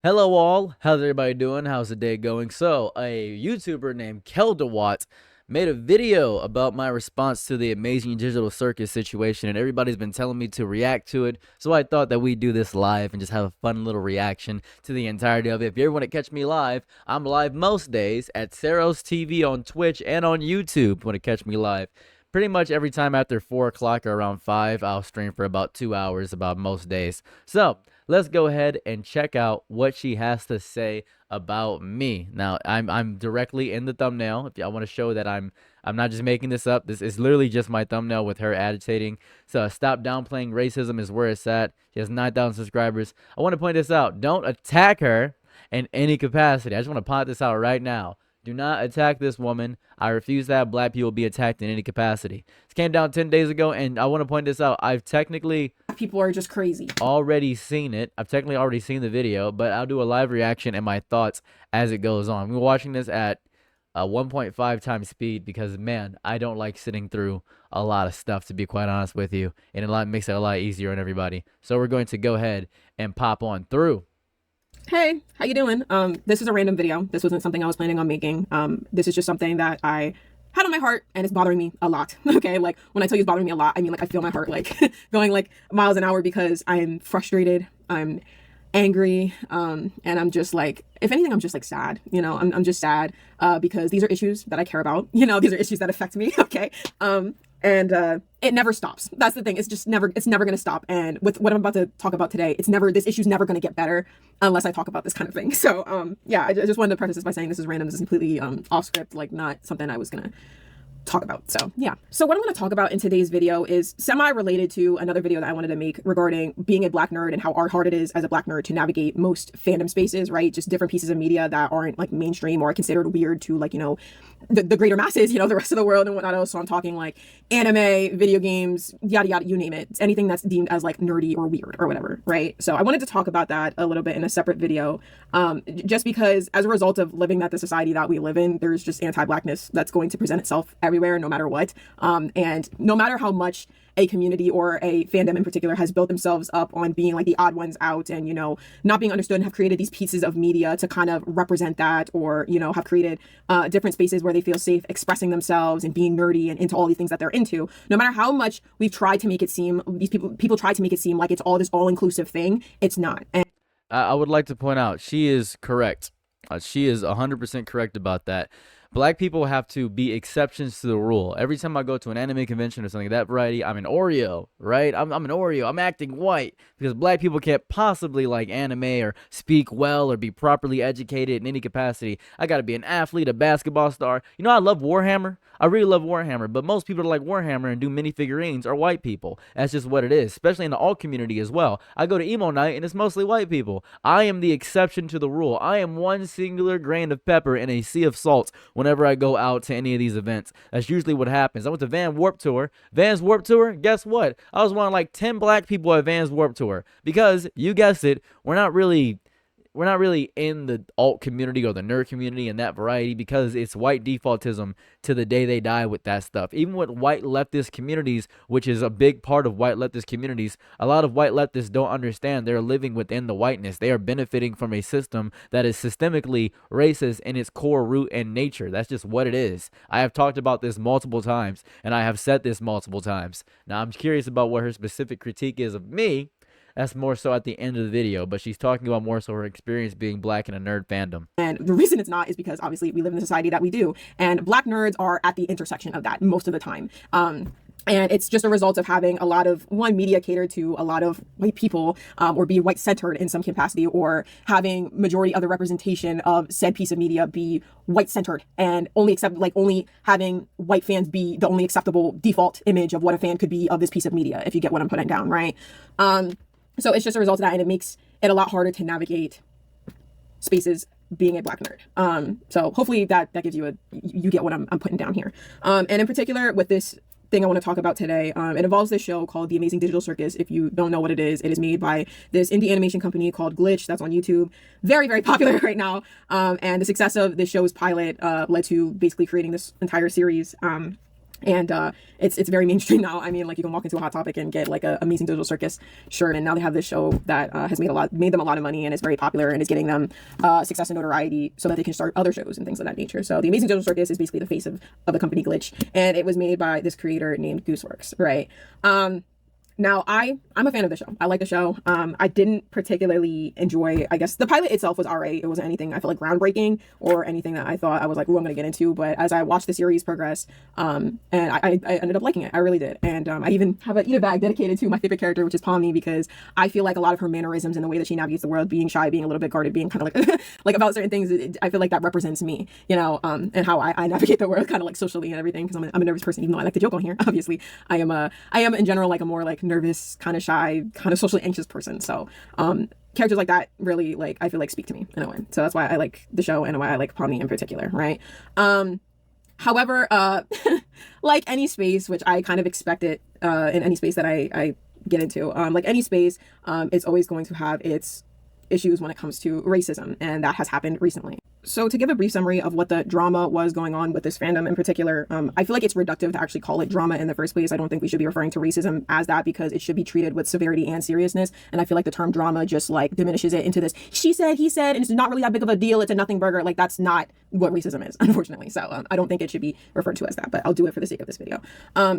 Hello all, how's everybody doing? How's the day going? So, a YouTuber named Keldawat made a video about my response to the Amazing Digital Circus situation, and everybody's been telling me to react to it. So I thought that we'd do this live and just have a fun little reaction to the entirety of it. If you ever want to catch me live, I'm live most days at Saros TV on Twitch and on YouTube. Want to catch me live? Pretty much every time after 4 o'clock or around 5, I'll stream for about 2 hours about most days. So let's go ahead and check out what she has to say about me. Now, I'm directly in the thumbnail. If y'all want to show that I'm not just making this up. This is literally just my thumbnail with her agitating. So stop downplaying racism is where it's at. She has 9,000 subscribers. I want to point this out. Don't attack her in any capacity. I just want to point this out right now. Do not attack this woman. I refuse to have black people be attacked in any capacity. This came down 10 days ago, and I want to point this out. I've technically People are just crazy. already seen it. I've technically already seen the video, but I'll do a live reaction and my thoughts as it goes on. We're watching this at 1.5 times speed because, man, I don't like sitting through a lot of stuff, to be quite honest with you, and it makes it a lot easier on everybody. So we're going to go ahead and pop on through. Hey, how you doing? This is a random video. This wasn't something I was planning on making. This is just something that I had on my heart and it's bothering me a lot. Okay, like when I tell you it's bothering me a lot, I mean like I feel my heart like going like miles an hour because I'm frustrated, I'm angry, and I'm just like, if anything, I'm just like sad. I'm just sad because these are issues that I care about. These are issues that affect me. Okay. And it never stops. That's the thing. It's never going to stop. And with what I'm about to talk about today, this issue's never going to get better unless I talk about this kind of thing. So, yeah, I just wanted to preface this by saying this is random. This is completely off script, like not something I was going to talk about. So yeah. So what I'm going to talk about in today's video is semi-related to another video that I wanted to make regarding being a black nerd and how hard it is as a black nerd to navigate most fandom spaces, right? Just different pieces of media that aren't like mainstream or considered weird to like, the greater masses, the rest of the world and whatnot else. So I'm talking like anime, video games, yada, yada, you name it. It's anything that's deemed as like nerdy or weird or whatever, right? So I wanted to talk about that a little bit in a separate video, just because as a result of living that the society that we live in, there's just anti-blackness that's going to present itself everywhere, no matter what. And no matter how much a community or a fandom in particular has built themselves up on being like the odd ones out and, not being understood and have created these pieces of media to kind of represent that or, have created different spaces where they feel safe expressing themselves and being nerdy and into all these things that they're into. No matter how much we've tried to make it seem, these people try to make it seem like it's all this all-inclusive thing. It's not. And I would like to point out she is correct. She is 100% correct about that. Black people have to be exceptions to the rule. Every time I go to an anime convention or something of that variety, I'm an Oreo, right? I'm an Oreo. I'm acting white because black people can't possibly like anime or speak well or be properly educated in any capacity. I got to be an athlete, a basketball star. I love Warhammer. I really love Warhammer, but most people that like Warhammer and do mini figurines are white people. That's just what it is, especially in the alt community as well. I go to emo night and it's mostly white people. I am the exception to the rule. I am one singular grain of pepper in a sea of salt whenever I go out to any of these events. That's usually what happens. I went to Van Warp Tour. Van's Warp Tour, guess what? I was one of like 10 black people at Van's Warp Tour because, you guessed it, we're not really in the alt community or the nerd community and that variety because it's white defaultism to the day they die with that stuff. Even with white leftist communities, which is a big part of white leftist communities, a lot of white leftists don't understand they're living within the whiteness. They are benefiting from a system that is systemically racist in its core root and nature. That's just what it is. I have talked about this multiple times and I have said this multiple times. Now I'm curious about what her specific critique is of me. That's more so at the end of the video, but she's talking about more so her experience being black in a nerd fandom. And the reason it's not is because obviously we live in the society that we do, and black nerds are at the intersection of that most of the time. And it's just a result of having a lot of media catered to a lot of white people, or be white centered in some capacity, or having majority of the representation of said piece of media be white centered and only having white fans be the only acceptable default image of what a fan could be of this piece of media, if you get what I'm putting down, right? So it's just a result of that, and it makes it a lot harder to navigate spaces being a black nerd. So hopefully that gives you you get what I'm putting down here. And in particular with this thing I want to talk about today, it involves this show called The Amazing Digital Circus. If you don't know what it is made by this indie animation company called Glitch that's on YouTube. Very, very popular right now. And the success of this show's pilot led to basically creating this entire series. And it's very mainstream now. I mean, like, you can walk into a Hot Topic and get like a Amazing Digital Circus shirt, and now they have this show that has made them a lot of money and is very popular and is getting them success and notoriety so that they can start other shows and things of that nature. So the Amazing Digital Circus is basically the face of the company Glitch, and it was made by this creator named Gooseworks, right? Now, I'm a fan of the show. I like the show. I didn't particularly enjoy, I guess, the pilot itself was alright. It wasn't anything I felt like groundbreaking or anything that I thought I was like, ooh, I'm going to get into. But as I watched the series progress, and I ended up liking it. I really did. And I even have an eat-a bag dedicated to my favorite character, which is Pomni, because I feel like a lot of her mannerisms and the way that she navigates the world, being shy, being a little bit guarded, being kind of like, like about certain things, I feel like that represents me, you know, and how I navigate the world kind of like socially and everything, because I'm a nervous person, even though I like to joke on here. Obviously, I am in general like a more like nervous, kind of shy, kind of socially anxious person. So characters like that really, like, I feel like speak to me in a way. So that's why I like the show and why I like Pomni in particular, right? However, like any space, which I kind of expect it in any space that I get into, like any space, it's always going to have its issues when it comes to racism, and that has happened recently. So to give a brief summary of what the drama was going on with this fandom in particular, I feel like it's reductive to actually call it drama in the first place. I don't think we should be referring to racism as that, because it should be treated with severity and seriousness. And I feel like the term drama just like diminishes it into this she said, he said, and it's not really that big of a deal. It's a nothing burger. Like, that's not what racism is, unfortunately. So I don't think it should be referred to as that, but I'll do it for the sake of this video.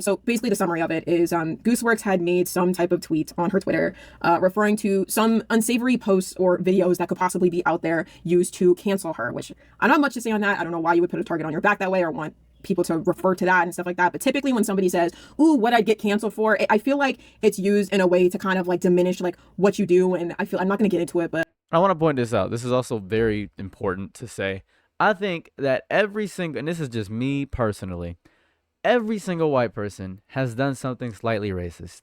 So basically the summary of it is Gooseworks had made some type of tweet on her Twitter referring to some unsavory posts or videos that could possibly be out there used to cancel her, which I don't have much to say on that. I don't know why you would put a target on your back that way or want people to refer to that and stuff like that. But typically when somebody says, ooh, what I'd get canceled for, I feel like it's used in a way to kind of like diminish like what you do. And I feel I'm not going to get into it, but I want to point this out. This is also very important to say. I think that and this is just me personally, every single white person has done something slightly racist.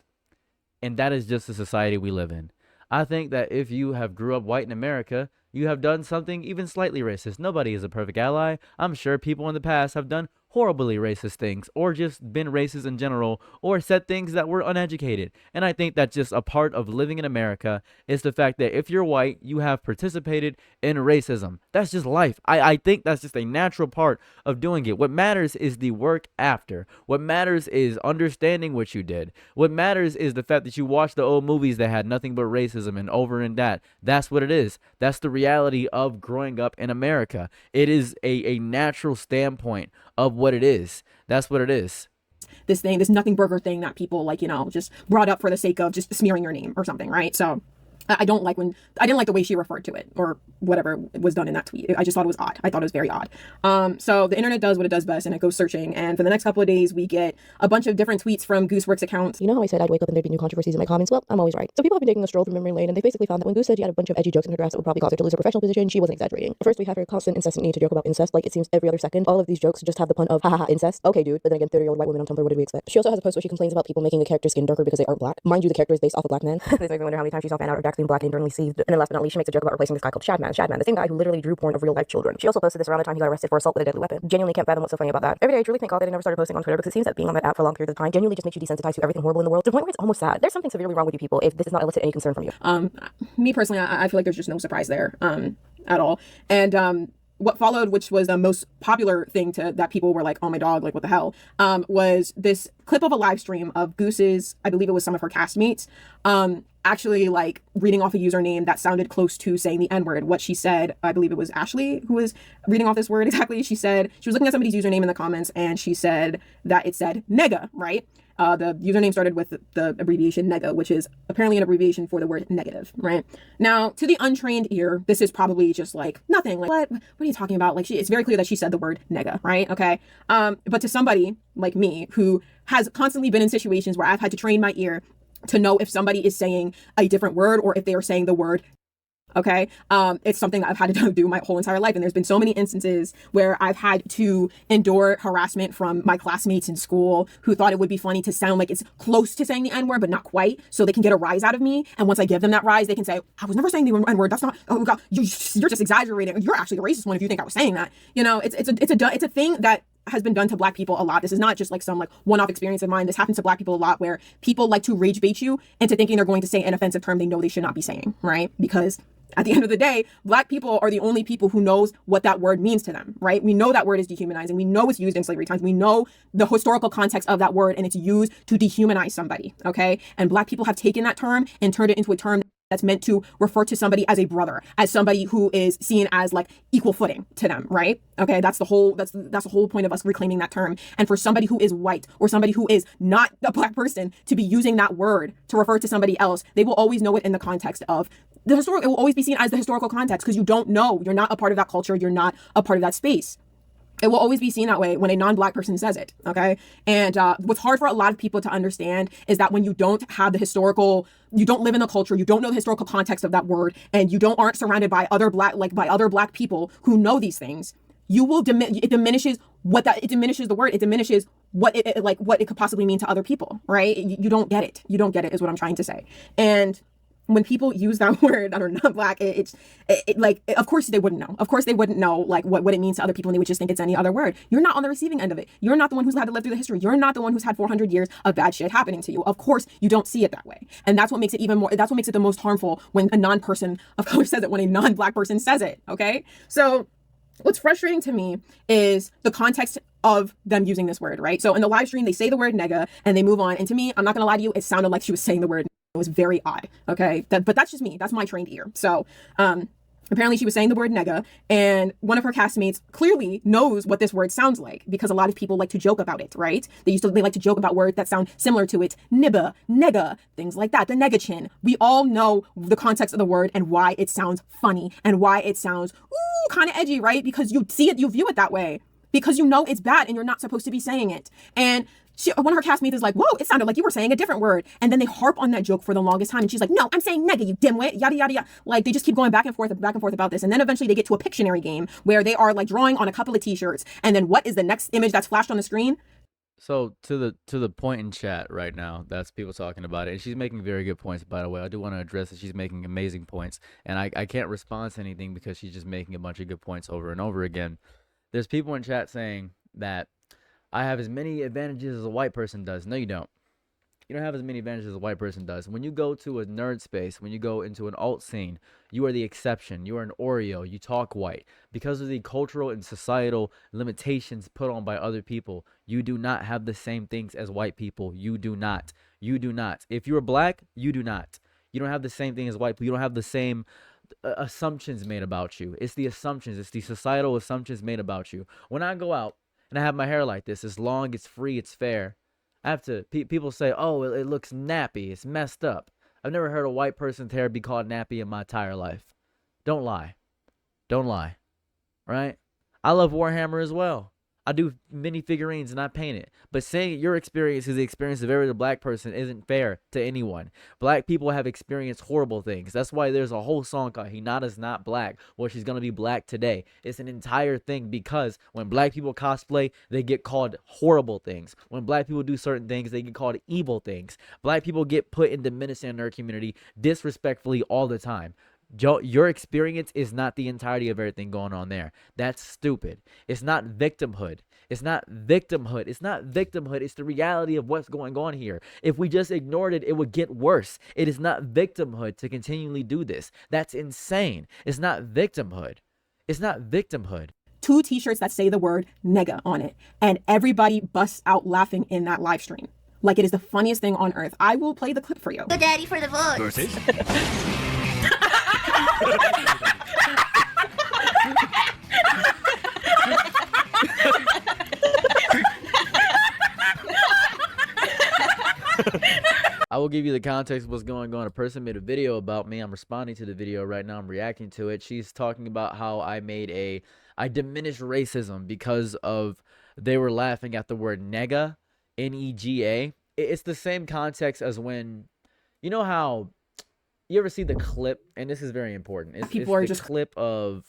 And that is just the society we live in. I think that if you have grew up white in America, you have done something even slightly racist. Nobody is a perfect ally. I'm sure people in the past have done horribly racist things, or just been racist in general, or said things that were uneducated. And I think that's just a part of living in America, is the fact that if you're white, you have participated in racism. That's just life. I think that's just a natural part of doing it. What matters is the work after. What matters is understanding what you did. What matters is the fact that you watched the old movies that had nothing but racism and over in that. That's what it is. That's the reality of growing up in America. It is a natural standpoint of what it is. That's what it is. This nothing burger thing that people like, you know, just brought up for the sake of just smearing your name or something, right? So I didn't like the way she referred to it or whatever was done in that tweet. I just thought it was odd. I thought it was very odd. So the internet does what it does best, and it goes searching. And for the next couple of days, we get a bunch of different tweets from Gooseworks accounts. You know how I said I'd wake up and there'd be new controversies in my comments? Well, I'm always right. So people have been taking a stroll through memory lane, and they basically found that when Goose said she had a bunch of edgy jokes in her drafts that would probably cause her to lose her professional position, she wasn't exaggerating. First, we have her constant, incessant need to joke about incest. Like, it seems every other second, all of these jokes just have the pun of, haha, incest. Okay, dude. But then again, 30-year-old white women on Tumblr, what did we expect? She also has a post where she complains about people making a character's skin darker because they aren't black. Mind you, the character is based off a black man. This makes me wonder how many times she saw fan out of dark skin black internally seethed. And then last but not least, she makes a joke about replacing this guy called Shadman, the same guy who literally drew porn of real life children. She also posted this around the time he got arrested for assault with a deadly weapon. Genuinely can't fathom what's so funny about that. Every day I truly thank God that I never started posting on Twitter, because it seems that being on that app for a long period of time genuinely just makes you desensitized to everything horrible in the world, to the point where it's almost sad. There's something severely wrong with you people if this does not elicit any concern from you. Me personally, I feel like there's just no surprise there at all. And what followed, which was the most popular thing that people were like, oh my dog, like what the hell, was this clip of a live stream of Goose's, I believe it was some of her castmates, actually like reading off a username that sounded close to saying the N-word. What she said, I believe it was Ashley who was reading off this word exactly. She said, she was looking at somebody's username in the comments, and she said that it said nega, right? The username started with the abbreviation nega, which is apparently an abbreviation for the word negative, right? Now, to the untrained ear, this is probably just like nothing. Like, what are you talking about? Like, it's very clear that she said the word nega, right? Okay. But to somebody like me who has constantly been in situations where I've had to train my ear to know if somebody is saying a different word or if they are saying the word, okay, it's something that I've had to do my whole entire life. And there's been so many instances where I've had to endure harassment from my classmates in school who thought it would be funny to sound like it's close to saying the N-word, but not quite, so they can get a rise out of me. And once I give them that rise, they can say, I was never saying the N-word. That's not, oh God, you're just exaggerating. You're actually the racist one if you think I was saying that. You know, it's a thing that has been done to black people a lot. This is not just like some like one-off experience of mine. This happens to black people a lot, where people like to rage bait you into thinking they're going to say an offensive term they know they should not be saying, right? Because At the end of the day, Black people are the only people who knows what that word means to them, right? We know that word is dehumanizing. We know it's used in slavery times. We know the historical context of that word, and it's used to dehumanize somebody, okay? And Black people have taken that term and turned it into a term that's meant to refer to somebody as a brother, as somebody who is seen as like equal footing to them, right? Okay, that's the whole point of us reclaiming that term. And for somebody who is white or somebody who is not a Black person to be using that word to refer to somebody else, they will always know it in the context of the historical. It will always be seen as the historical context because you don't know, you're not a part of that culture, you're not a part of that space. It will always be seen that way when a non-Black person says it, okay? And what's hard for a lot of people to understand is that when you don't have the historical, you don't live in the culture, you don't know the historical context of that word, and you aren't surrounded by other Black people who know these things, you will it diminishes the word, it diminishes what it could possibly mean to other people, right? You don't get it. You don't get it is what I'm trying to say. And when people use that word that are not Black, of course they wouldn't know. Of course they wouldn't know like what it means to other people, and they would just think it's any other word. You're not on the receiving end of it. You're not the one who's had to live through the history. You're not the one who's had 400 years of bad shit happening to you. Of course you don't see it that way. And that's what makes it that's what makes it the most harmful when a non-person of color says it, when a non-Black person says it, okay? So what's frustrating to me is the context of them using this word, right? So in the live stream, they say the word nigga and they move on. And to me, I'm not gonna lie to you, it sounded like she was saying the word. It was very odd, okay? But that's just me. That's my trained ear. So apparently she was saying the word nigga, and one of her castmates clearly knows what this word sounds like because a lot of people like to joke about it, right? They like to joke about words that sound similar to it. Nibba, nigga, things like that. The nega chin. We all know the context of the word and why it sounds funny and why it sounds kind of edgy, right? Because you see it, you view it that way because you know it's bad and you're not supposed to be saying it. And one of her castmates is like, whoa, it sounded like you were saying a different word. And then they harp on that joke for the longest time. And she's like, no, I'm saying nigga, you dimwit, yada, yada, yada. Like, they just keep going back and forth about this. And then eventually they get to a Pictionary game where they are like drawing on a couple of t-shirts. And then what is the next image that's flashed on the screen? So to the point in chat right now, that's people talking about it, and she's making very good points, by the way. I do want to address that she's making amazing points, and I can't respond to anything because she's just making a bunch of good points over and over again. There's people in chat saying that I have as many advantages as a white person does. No, you don't. You don't have as many advantages as a white person does. When you go to a nerd space, when you go into an alt scene, you are the exception. You are an Oreo. You talk white. Because of the cultural and societal limitations put on by other people, you do not have the same things as white people. You do not. You do not. If you're Black, you do not. You don't have the same thing as white people. You don't have the same assumptions made about you. It's the assumptions. It's the societal assumptions made about you. When I go out and I have my hair like this, it's long, it's free, it's fair, I have to, people say, oh, it looks nappy, it's messed up. I've never heard a white person's hair be called nappy in my entire life. Don't lie. Don't lie. Right? I love Warhammer as well. I do mini figurines and I paint it. But saying your experience is the experience of every other Black person isn't fair to anyone. Black people have experienced horrible things. That's why there's a whole song called Hinata's Not Black, where she's going to be black today. It's an entire thing because when Black people cosplay, they get called horrible things. When Black people do certain things, they get called evil things. Black people get put in the menace in our community disrespectfully all the time. Your experience is not the entirety of everything going on there. That's stupid. It's not victimhood. It's not victimhood. It's not victimhood. It's the reality of what's going on here. If we just ignored it, it would get worse. It is not victimhood to continually do this. That's insane. It's not victimhood. It's not victimhood. 2 t-shirts that say the word nigga on it, and everybody busts out laughing in that live stream. Like, it is the funniest thing on earth. I will play the clip for you. Go daddy for the vote. Versus? I will give you the context of what's going on. A person made a video about me. I'm responding to the video right now. I'm reacting to it. She's talking about how I diminished racism because of they were laughing at the word nega, N-E-G-A. It's the same context as when, you know how you ever see the clip, and this is very important. It's the clip of,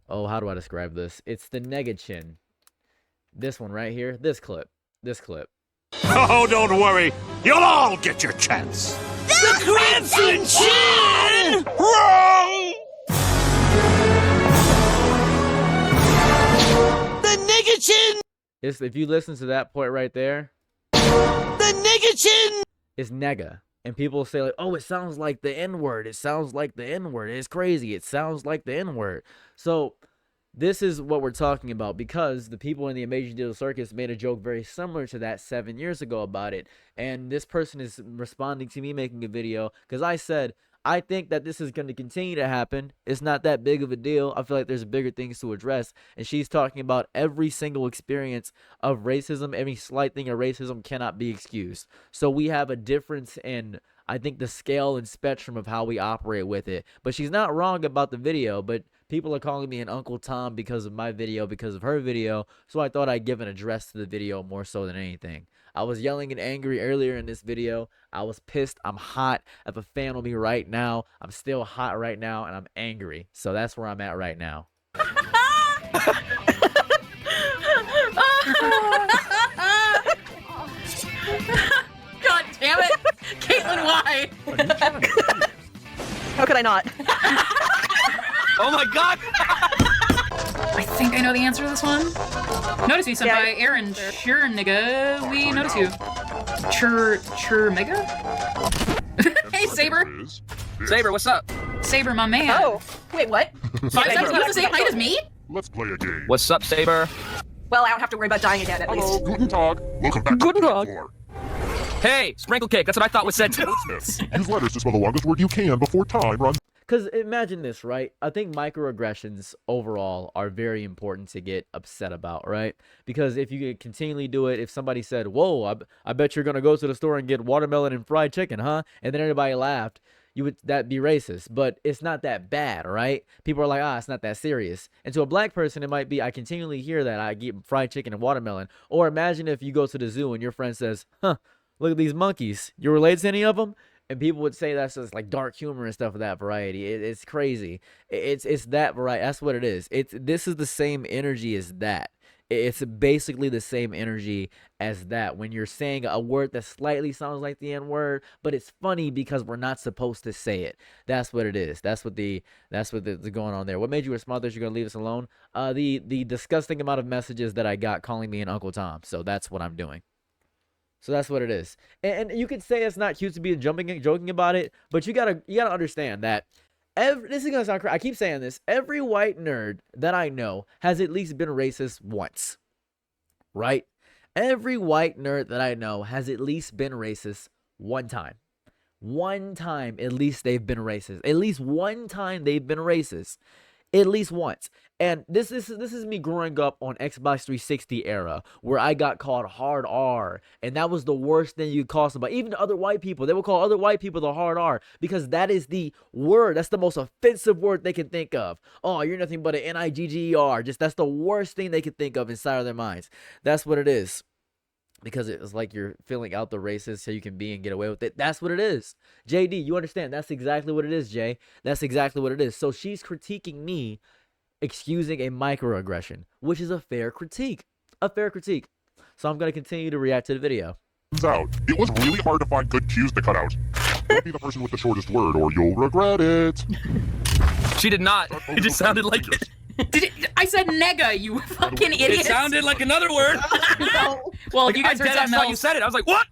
oh, how do I describe this? It's the nega chin. This one right here. This clip. Oh, don't worry. You'll all get your chance. The Crimson Chin! Wrong! The nigga chin! If you listen to that point right there, The nigga chin! it's nega. And people say like, oh, it sounds like the N-word. It sounds like the N-word. It's crazy. It sounds like the N-word. So this is what we're talking about, because the people in the Amazing Digital Circus made a joke very similar to that 7 years ago about it. And this person is responding to me making a video because I said, I think that this is going to continue to happen. It's not that big of a deal. I feel like there's bigger things to address. And she's talking about every single experience of racism. Every slight thing of racism cannot be excused. So we have a difference in, I think, the scale and spectrum of how we operate with it. But she's not wrong about the video, but people are calling me an Uncle Tom because of my video, because of her video. So I thought I'd give an address to the video more so than anything. I was yelling and angry earlier in this video. I was pissed. I'm hot. I have a fan on me right now. I'm still hot right now, and I'm angry. So that's where I'm at right now. God damn it! Caitlin, why? How could I not? Oh my god! I think I know the answer to this one. Notice you, senpai. Aaron, sure, nigga. We notice you. Chur, mega? Hey, Saber. Saber, what's up? Saber, my man. Oh, wait, what? 5 seconds, you have the same height as me? Let's play a game. What's up, Saber? Well, I don't have to worry about dying again, at least. Guten Tag. Welcome back Guten to the Tag. floor. Hey, sprinkle cake. That's what I thought was said too. Wordsmith. Use letters to spell the longest word you can before time runs. Because imagine this, right? I think microaggressions overall are very important to get upset about, right? Because if you could continually do it, if somebody said, whoa, I bet you're going to go to the store and get watermelon and fried chicken, huh? And then everybody laughed, that'd be racist. But it's not that bad, right? People are like, it's not that serious. And to a black person, it might be, I continually hear that I get fried chicken and watermelon. Or imagine if you go to the zoo and your friend says, look at these monkeys. You related to any of them? And people would say that's just like dark humor and stuff of that variety. It's crazy. It's that variety. That's what it is. This is the same energy as that. It's basically the same energy as that. When you're saying a word that slightly sounds like the N-word, but it's funny because we're not supposed to say it. That's what it is. That's what's going on there. What made you respond that you're gonna leave us alone? The disgusting amount of messages that I got calling me an Uncle Tom. So that's what I'm doing. So that's what it is. And you could say it's not cute to be joking about it, but you gotta understand that this is gonna sound crazy. I keep saying this. Every white nerd that I know has at least been racist once. Right? Every white nerd that I know has at least been racist one time. One time at least they've been racist. At least one time they've been racist. At least once. And this is me growing up on Xbox 360 era, where I got called hard R, and that was the worst thing you could call somebody. Even other white people, they would call other white people the hard R, because that is the word. That's the most offensive word they can think of. Oh, you're nothing but an N-I-G-G-E-R. That's the worst thing they can think of inside of their minds. That's what it is. Because it was like you're filling out the racist so you can be and get away with it. That's what it is. JD, you understand? That's exactly what it is, Jay. That's exactly what it is. So she's critiquing me, excusing a microaggression, which is a fair critique. A fair critique. So I'm going to continue to react to the video. Out. It was really hard to find good cues to cut out. Don't be the person with the shortest word or you'll regret it. She did not. It just sounded like it. I said nega, you fucking idiot. It sounded like another word. No. Well, if you guys heard I thought you said it. I was like, what?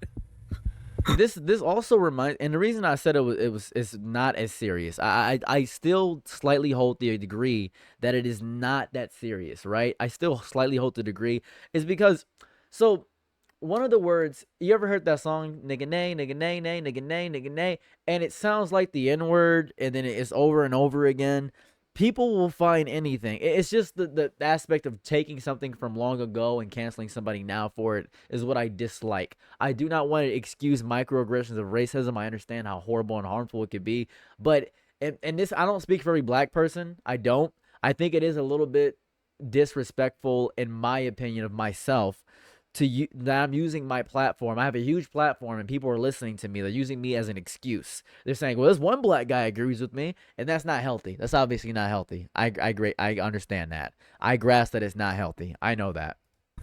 This also reminds, and the reason I said it's not as serious. I still slightly hold the degree that it is not that serious, right? I still slightly hold the degree is because, so one of the words, you ever heard that song, nigga nay, nigga nay, nay, nigga nay, nigga nay, and it sounds like the N-word, and then it's over and over again. People will find anything. It's just the aspect of taking something from long ago and canceling somebody now for it is what I dislike. I do not want to excuse microaggressions of racism. I understand how horrible and harmful it could be. But, and this, I don't speak for every black person. I don't. I think it is a little bit disrespectful, in my opinion, of myself that I'm using my platform. I have a huge platform and people are listening to me. They're using me as an excuse. They're saying, well, this one black guy agrees with me, and that's not healthy. That's obviously not healthy. I understand that. I grasp that it's not healthy. I know that.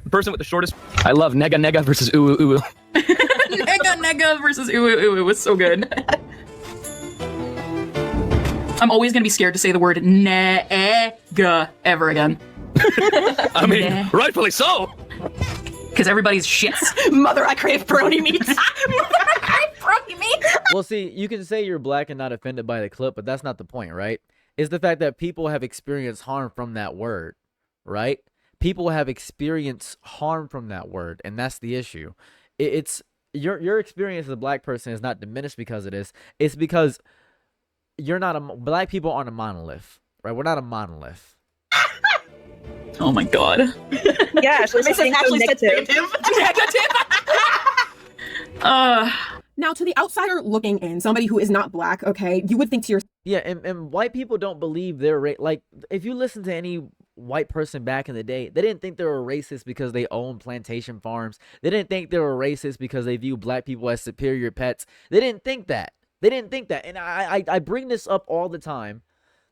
Person with the shortest. I love nega versus ooh ooh ooh. Nega versus ooh ooh ooh was so good. I'm always gonna be scared to say the word nega ever again. I mean, rightfully so. Because everybody's shits. Mother, I crave brony meats. Mother, I crave brony Well, see, you can say you're black and not offended by the clip, but that's not the point, right? It's the fact that people have experienced harm from that word, right? People have experienced harm from that word, and that's the issue. It's your experience as a black person is not diminished because of this. It's because you're not black people aren't a monolith, right? We're not a monolith. Oh my god. Yeah, so this is actually negative. Now, to the outsider looking in, somebody who is not black, okay, you would think to yourself, Yeah, and white people don't believe they're like, if you listen to any white person back in the day, they didn't think they were racist because they owned plantation farms. They didn't think they were racist because they view black people as superior pets. They didn't think that. They didn't think that. And I bring this up all the time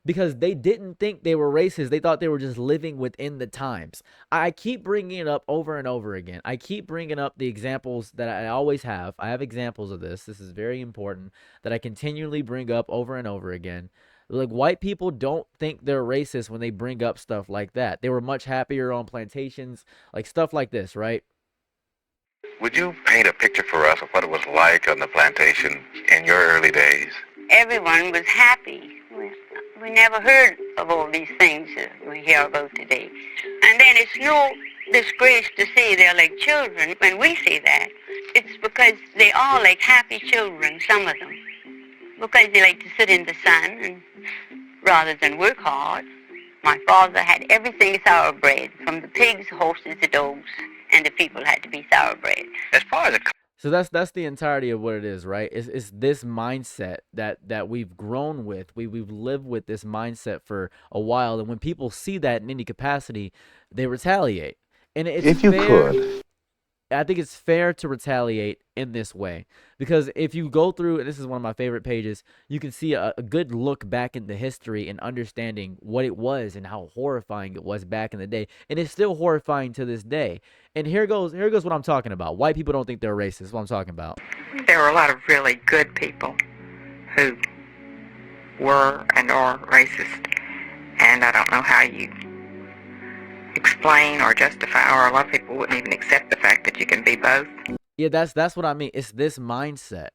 because they didn't think they were racist. They thought they were just living within the times. I keep bringing it up over and over again. I keep bringing up the examples that I always have. I have examples of this. This is very important that I continually bring up over and over again. Like, white people don't think they're racist when they bring up stuff like that. They were much happier on plantations, like stuff like this, right? Would you paint a picture for us of what it was like on the plantation in your early days? Everyone was happy. We never heard of all these things that we hear about today. And then it's no disgrace to say they're like children. When we say that, it's because they are like happy children, some of them. Because they like to sit in the sun and, rather than work hard. My father had everything thoroughbred, from the pigs, horses, the dogs, and the people had to be thoroughbred. As far as So that's the entirety of what it is, right? It's this mindset that we've grown with. We've lived with this mindset for a while, and when people see that in any capacity, they retaliate. And it's if you fair, could, I think it's fair to retaliate in this way, because if you go through, and this is one of my favorite pages, you can see a good look back into history and understanding what it was and how horrifying it was back in the day, and it's still horrifying to this day. And here goes what I'm talking about. White people don't think they're racist. That's what I'm talking about. There were a lot of really good people who were and are racist, and I don't know how you explain or justify, or a lot of people wouldn't even accept the fact that you can be both. Yeah, that's what I mean. It's this mindset.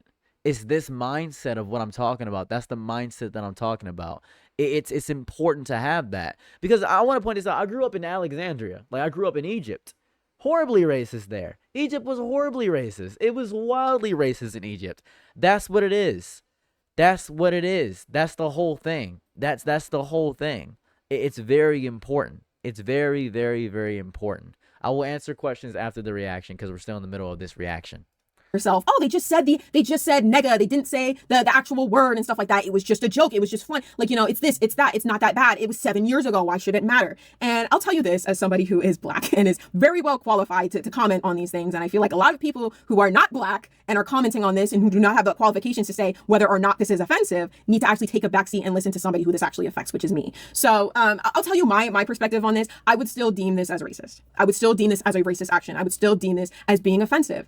It's this mindset of what I'm talking about. That's the mindset that I'm talking about. It's important to have that, because I want to point this out. I grew up in Alexandria. Like, I grew up in Egypt. Horribly racist there. Egypt was horribly racist. It was wildly racist in Egypt. That's what it is. That's what it is. That's the whole thing. That's the whole thing. It's very important. It's very, very, very important. I will answer questions after the reaction because we're still in the middle of this reaction. yourself, oh, they just said nigga, they didn't say the actual word and stuff like that. It was just a joke. It was just fun. Like, you know, it's this, it's that, it's not that bad. It was 7 years ago. Why should it matter? And I'll tell you this, as somebody who is black and is very well qualified to comment on these things. And I feel like a lot of people who are not black and are commenting on this and who do not have the qualifications to say whether or not this is offensive need to actually take a backseat and listen to somebody who this actually affects, which is me. So I'll tell you my perspective on this. I would still deem this as racist. I would still deem this as a racist action. I would still deem this as being offensive.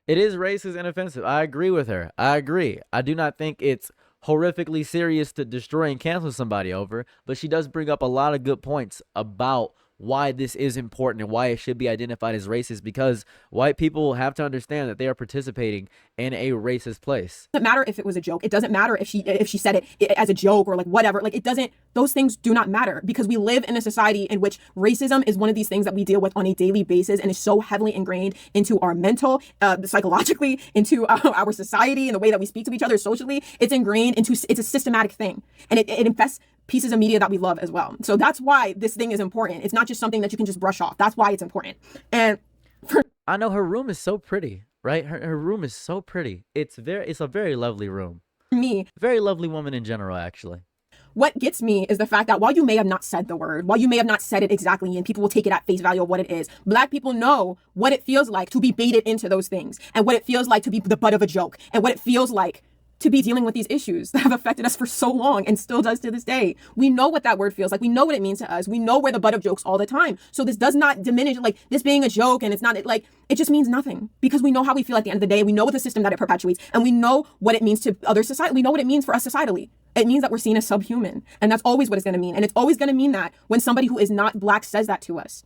It is racist and offensive. I agree with her. I agree. I do not think it's horrifically serious to destroy and cancel somebody over, but she does bring up a lot of good points about why this is important and why it should be identified as racist, because white people have to understand that they are participating in a racist place. It doesn't matter if it was a joke. It doesn't matter if she said it as a joke or like whatever. Like, it doesn't, those things do not matter, because we live in a society in which racism is one of these things that we deal with on a daily basis and is so heavily ingrained into our mental, psychologically, into our society and the way that we speak to each other socially. It's ingrained into, it's a systematic thing, and it infests pieces of media that we love as well. So that's why this thing is important. It's not just something that you can just brush off. That's why it's important. And I know her room is so pretty, right? Her room is so pretty. It's a very lovely room. Me, very lovely woman in general, actually. What gets me is the fact that while you may have not said the word, while you may have not said it exactly, and people will take it at face value of what it is, black people know what it feels like to be baited into those things, and what it feels like to be the butt of a joke, and what it feels like to be dealing with these issues that have affected us for so long and still does to this day. We know what that word feels like. We know what it means to us. We know we're the butt of jokes all the time. So this does not diminish, like, this being a joke, and it's not, like, it just means nothing, because we know how we feel at the end of the day. We know what the system that it perpetuates, and we know what it means to other society. We know what it means for us societally. It means that we're seen as subhuman, and that's always what it's going to mean. And it's always going to mean that when somebody who is not black says that to us.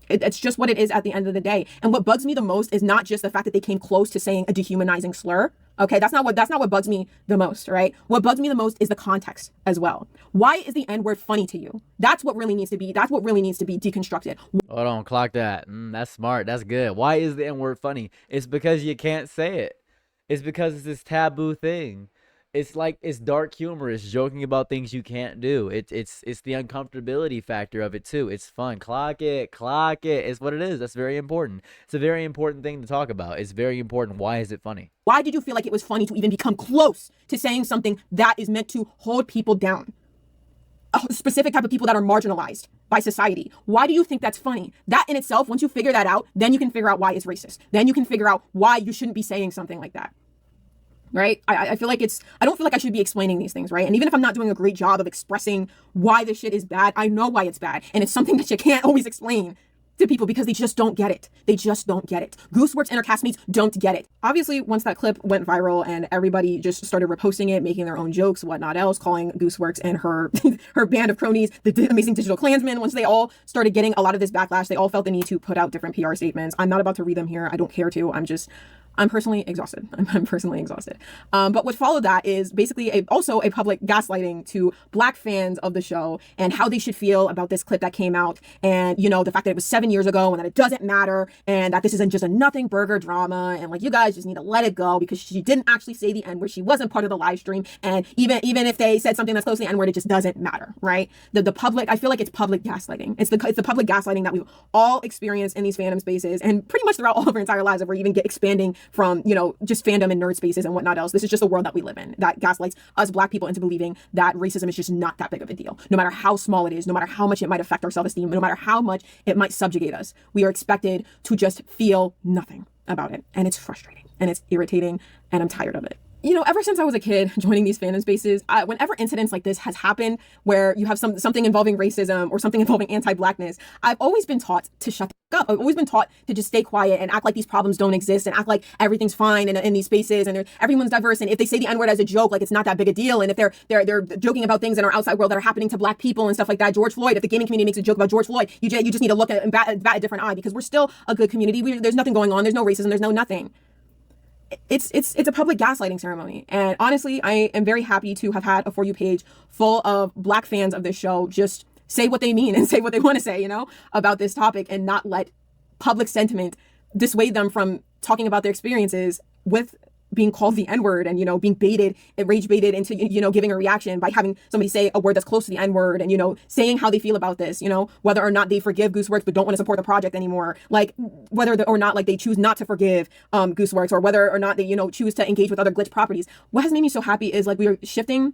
It's just what it is at the end of the day. And what bugs me the most is not just the fact that they came close to saying a dehumanizing slur, Okay, that's not what bugs me the most, right? What bugs me the most is the context as well. Why is the N-word funny to you? That's what really needs to be deconstructed. Hold on, clock that. That's smart. That's good. Why is the N-word funny? It's because you can't say it. It's because it's this taboo thing. It's like it's dark humor. It's joking about things you can't do. It's the uncomfortability factor of it too. It's fun. Clock it, clock it. It's what it is. That's very important. It's a very important thing to talk about. It's very important. Why is it funny? Why did you feel like it was funny to even become close to saying something that is meant to hold people down? A specific type of people that are marginalized by society. Why do you think that's funny? That in itself, once you figure that out, then you can figure out why it's racist. Then you can figure out why you shouldn't be saying something like that. Right? I feel like I don't feel like I should be explaining these things, right? And even if I'm not doing a great job of expressing why this shit is bad, I know why it's bad. And it's something that you can't always explain to people because they just don't get it. They just don't get it. Gooseworks and her castmates don't get it. Obviously, once that clip went viral and everybody just started reposting it, making their own jokes, whatnot else, calling Gooseworks and her her band of cronies the amazing digital Klansmen, once they all started getting a lot of this backlash, they all felt the need to put out different PR statements. I'm not about to read them here. I don't care to. I'm personally exhausted. I'm personally exhausted. But what followed that is basically also a public gaslighting to Black fans of the show and how they should feel about this clip that came out. And, you know, the fact that it was 7 years ago and that it doesn't matter and that this isn't just a nothing burger drama. And like, you guys just need to let it go because she didn't actually say the N-word. She wasn't part of the live stream. And even if they said something that's close to the N-word, it just doesn't matter, right? The public, I feel like it's public gaslighting. It's the public gaslighting that we've all experienced in these fandom spaces and pretty much throughout all of our entire lives if we're even expanding from, you know, just fandom and nerd spaces and whatnot else. This is just the world that we live in that gaslights us Black people into believing that racism is just not that big of a deal. No matter how small it is, no matter how much it might affect our self-esteem, no matter how much it might subjugate us, we are expected to just feel nothing about it. And it's frustrating and it's irritating and I'm tired of it. You know, ever since I was a kid joining these fandom spaces, whenever incidents like this has happened where you have something involving racism or something involving anti-Blackness, I've always been taught to shut the fuck up. I've always been taught to just stay quiet and act like these problems don't exist and act like everything's fine in these spaces and everyone's diverse. And if they say the N-word as a joke, like it's not that big a deal. And if they're joking about things in our outside world that are happening to Black people and stuff like that, George Floyd, if the gaming community makes a joke about George Floyd, you just need to look at it and bat a different eye because we're still a good community. There's nothing going on. There's no racism. There's no nothing. It's a public gaslighting ceremony. And honestly, I am very happy to have had a For You page full of Black fans of this show just say what they mean and say what they want to say, you know, about this topic and not let public sentiment dissuade them from talking about their experiences with being called the N-word and, you know, being rage baited into, you know, giving a reaction by having somebody say a word that's close to the N-word and, you know, saying how they feel about this, you know, whether or not they forgive Gooseworks but don't want to support the project anymore, like whether or not like they choose not to forgive Gooseworks or whether or not they, you know, choose to engage with other glitch properties. What has made me so happy is like we are shifting,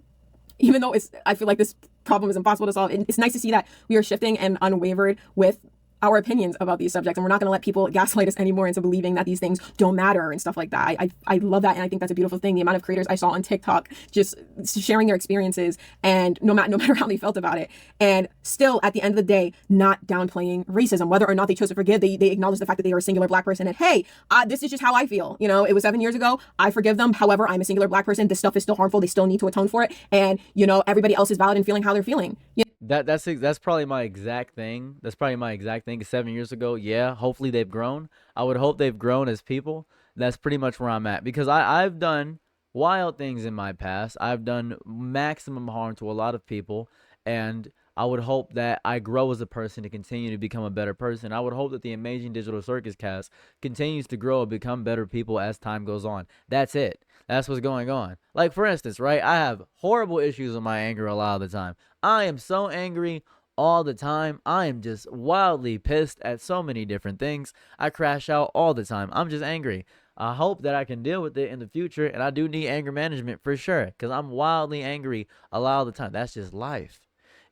even though I feel like this problem is impossible to solve. It's nice to see that we are shifting and unwavered with our opinions about these subjects, and we're not going to let people gaslight us anymore into believing that these things don't matter and stuff like that. I love that, and I think that's a beautiful thing. The amount of creators I saw on TikTok just sharing their experiences, and no matter how they felt about it, and still at the end of the day, not downplaying racism, whether or not they chose to forgive. They acknowledge the fact that they are a singular Black person, and hey, this is just how I feel. You know, it was 7 years ago. I forgive them. However, I'm a singular Black person. This stuff is still harmful. They still need to atone for it, and you know, everybody else is valid in feeling how they're feeling. That's probably my exact thing. That's probably my exact thing. 7 years ago, yeah. Hopefully they've grown. I would hope they've grown as people. That's pretty much where I'm at because I've done wild things in my past. I've done maximum harm to a lot of people, and I would hope that I grow as a person to continue to become a better person. I would hope that the Amazing Digital Circus cast continues to grow and become better people as time goes on. That's it. That's what's going on. Like, for instance, right? I have horrible issues with my anger a lot of the time. I am so angry all the time. I am just wildly pissed at so many different things. I crash out all the time. I'm just angry. I hope that I can deal with it in the future, and I do need anger management for sure because I'm wildly angry a lot of the time. That's just life.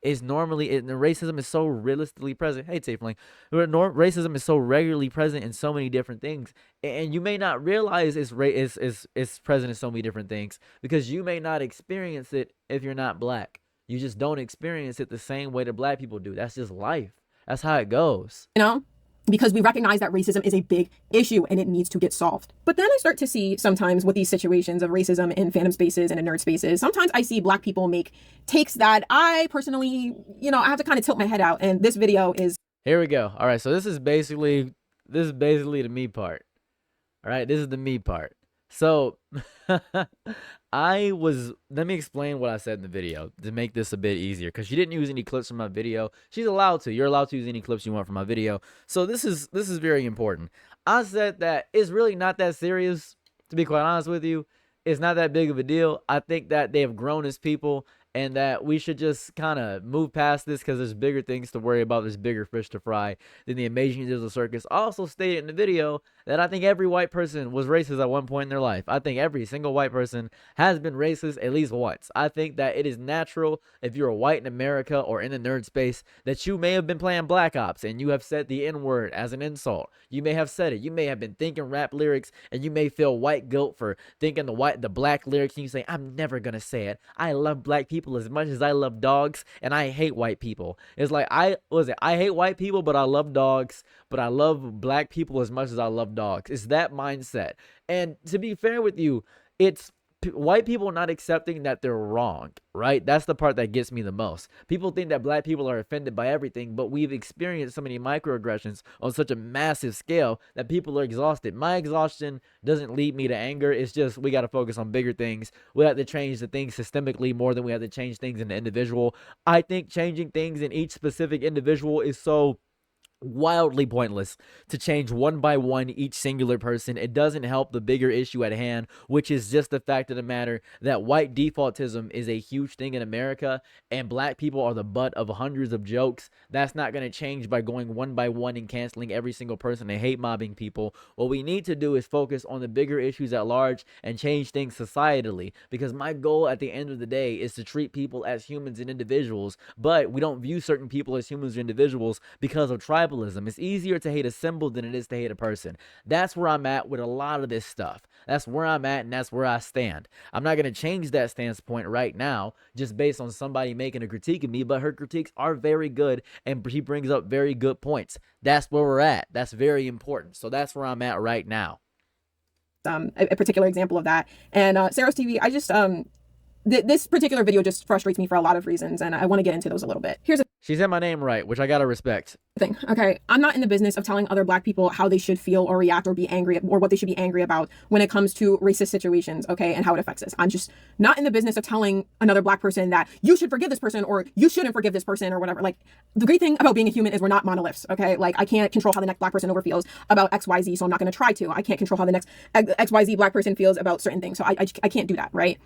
It's normally racism is so realistically present. Hey, Tiefling, racism is so regularly present in so many different things, and you may not realize it's present in so many different things because you may not experience it if you're not Black. You just don't experience it the same way that Black people do. That's just life. That's how it goes. You know? Because we recognize that racism is a big issue and it needs to get solved. But then I start to see sometimes with these situations of racism in fandom spaces and in nerd spaces, sometimes I see Black people make takes that I personally, you know, I have to kind of tilt my head out. And this video is... Here we go. All right, so this is basically the me part. All right, this is the me part. So let me explain what I said in the video to make this a bit easier, because she didn't use any clips from my video. She's allowed to. You're allowed to use any clips you want from my video. So this is very important. I said that it's really not that serious, to be quite honest with you. It's not that big of a deal. I think that they have grown as people, and that we should just kind of move past this, because there's bigger things to worry about. There's bigger fish to fry than the Amazing Digital Circus. I also stated in the video that I think every white person was racist at one point in their life. I think every single white person has been racist at least once. I think that it is natural, if you're a white in America or in the nerd space, that you may have been playing Black Ops and you have said the N-word as an insult. You may have said it. You may have been thinking rap lyrics, and you may feel white guilt for thinking the black lyrics, and you say, I'm never gonna say it. I love black people as much as I love dogs, and I hate white people. It's like, I hate white people, but I love dogs, but I love black people as much as I love dogs. It's that mindset. And to be fair with you, it's white people not accepting that they're wrong, right? That's the part that gets me the most. People think that black people are offended by everything, but we've experienced so many microaggressions on such a massive scale that people are exhausted. My exhaustion doesn't lead me to anger. It's just, we got to focus on bigger things. We have to change the things systemically more than we have to change things in the individual. I think changing things in each specific individual is so wildly pointless to change one by one each singular person. It doesn't help the bigger issue at hand, which is just the fact of the matter that white defaultism is a huge thing in America, and black people are the butt of hundreds of jokes. That's not going to change by going one by one and canceling every single person and hate mobbing people. What we need to do is focus on the bigger issues at large and change things societally, because my goal at the end of the day is to treat people as humans and individuals, but we don't view certain people as humans or individuals because of tribalism. It's easier to hate a symbol than it is to hate a person. That's where I'm at with a lot of this stuff. That's where I'm at, and that's where I stand. I'm not going to change that stance point right now just based on somebody making a critique of me, but her critiques are very good, and she brings up very good points. That's where we're at. That's very important. So that's where I'm at right now. A particular example of that. And Sarah's TV, I just this particular video just frustrates me for a lot of reasons, and I want to get into those a little bit. Here's a She said my name right, which I gotta respect. thing. Okay, I'm not in the business of telling other black people how they should feel or react or be angry or what they should be angry about when it comes to racist situations, okay, and how it affects us. I'm just not in the business of telling another black person that you should forgive this person or you shouldn't forgive this person or whatever. Like, the great thing about being a human is we're not monoliths, okay? Like, I can't control how the next black person over feels about XYZ, so I'm not going to try to. I can't control how the next XYZ black person feels about certain things, so I can't do that, right?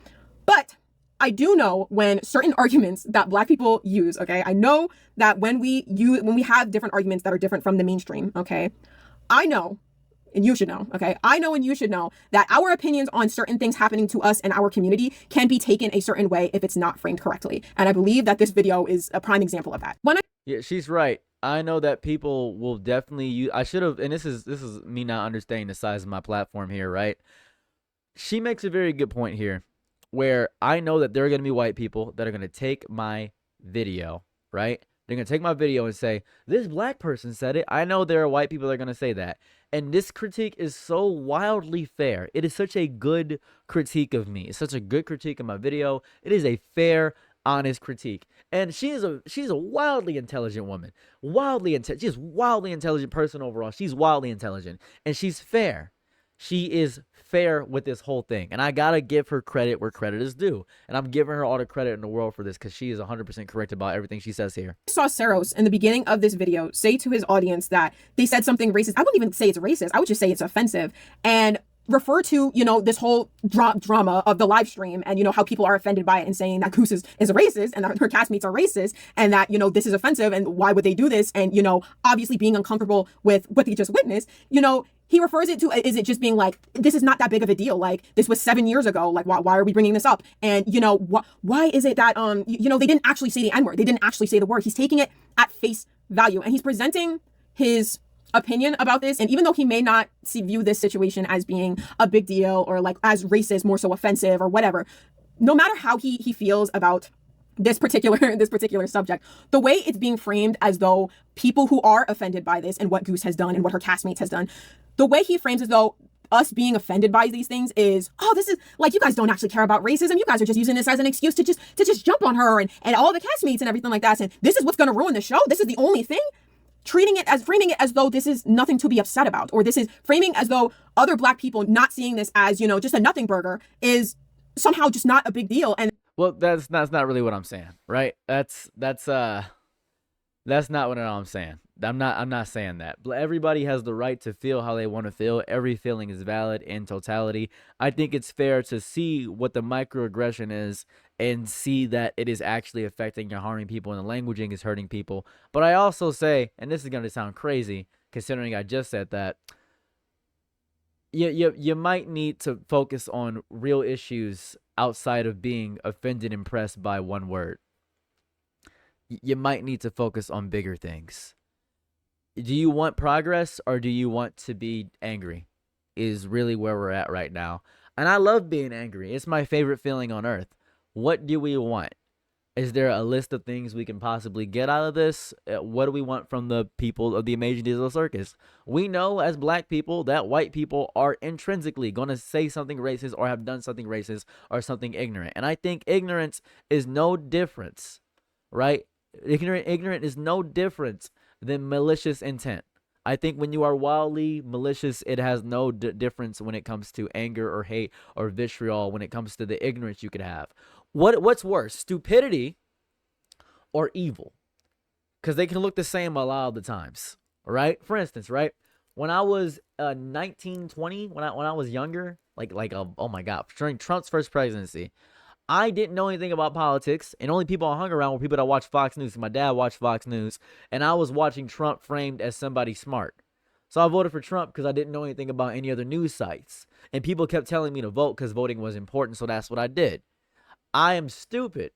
But I do know when certain arguments that black people use, okay? I know that when we have different arguments that are different from the mainstream, okay? I know, and you should know, okay? I know and you should know that our opinions on certain things happening to us and our community can be taken a certain way if it's not framed correctly. And I believe that this video is a prime example of that. Yeah, she's right. I know that people will definitely use, I should have, and this is me not understanding the size of my platform here, right? She makes a very good point here, where I know that there are going to be white people that are going to take my video, right? They're going to take my video and say, this black person said it. I know there are white people that are going to say that. And this critique is so wildly fair. It is such a good critique of me. It's such a good critique of my video. It is a fair, honest critique. And she's a wildly intelligent woman. She's a wildly intelligent person overall. She's wildly intelligent. And she's fair. She is fair with this whole thing, and I gotta give her credit where credit is due, and I'm giving her all the credit in the world for this because she is 100% correct about everything she says here. I saw Saros in the beginning of this video say to his audience that they said something racist. I wouldn't even say it's racist. I would just say it's offensive, and refer to, you know, this whole drama of the live stream and, you know, how people are offended by it and saying that Goose is racist and that her castmates are racist and that, you know, this is offensive and why would they do this? And, you know, obviously being uncomfortable with what they just witnessed, you know, he refers it to, is it just being like, this is not that big of a deal. Like, this was 7 years ago. Like, why are we bringing this up? And, you know, why is it that, you know, they didn't actually say the N-word. They didn't actually say the word. He's taking it at face value and he's presenting his opinion about this. And even though he may not view this situation as being a big deal or like as racist, more so offensive or whatever, no matter how he feels about this particular subject, the way it's being framed as though people who are offended by this and what Goose has done and what her castmates has done, the way he frames as though us being offended by these things is, oh, this is like, you guys don't actually care about racism. You guys are just using this as an excuse to just jump on her and all the castmates and everything like that. And this is what's going to ruin the show. This is the only thing. framing it as though this is nothing to be upset about, or this is framing as though other Black people not seeing this as, you know, just a nothing burger is somehow just not a big deal. And well, that's not really what I'm saying, right? That's not what I'm saying. I'm not saying that. Everybody has the right to feel how they want to feel. Every feeling is valid in totality. I think it's fair to see what the microaggression is and see that it is actually affecting and harming people, and the languaging is hurting people. But I also say, and this is going to sound crazy considering I just said that, you might need to focus on real issues outside of being offended and impressed by one word. You might need to focus on bigger things. Do you want progress, or do you want to be angry? Is really where we're at right now. And I love being angry. It's my favorite feeling on earth. What do we want? Is there a list of things we can possibly get out of this? What do we want from the people of the Amazing Digital Circus? We know as Black people that white people are intrinsically going to say something racist or have done something racist or something ignorant. And I think ignorance is no difference, right? Ignorant is no difference than malicious intent. I think when you are wildly malicious, it has no difference when it comes to anger or hate or vitriol, when it comes to the ignorance you could have. What's worse, stupidity or evil? Because they can look the same a lot of the times, right? For instance, right, when I was 19, 20, when I was younger, oh my God, during Trump's first presidency, I didn't know anything about politics, and only people I hung around were people that watched Fox News. My dad watched Fox News, and I was watching Trump framed as somebody smart. So I voted for Trump because I didn't know anything about any other news sites. And people kept telling me to vote because voting was important, so that's what I did. I am stupid,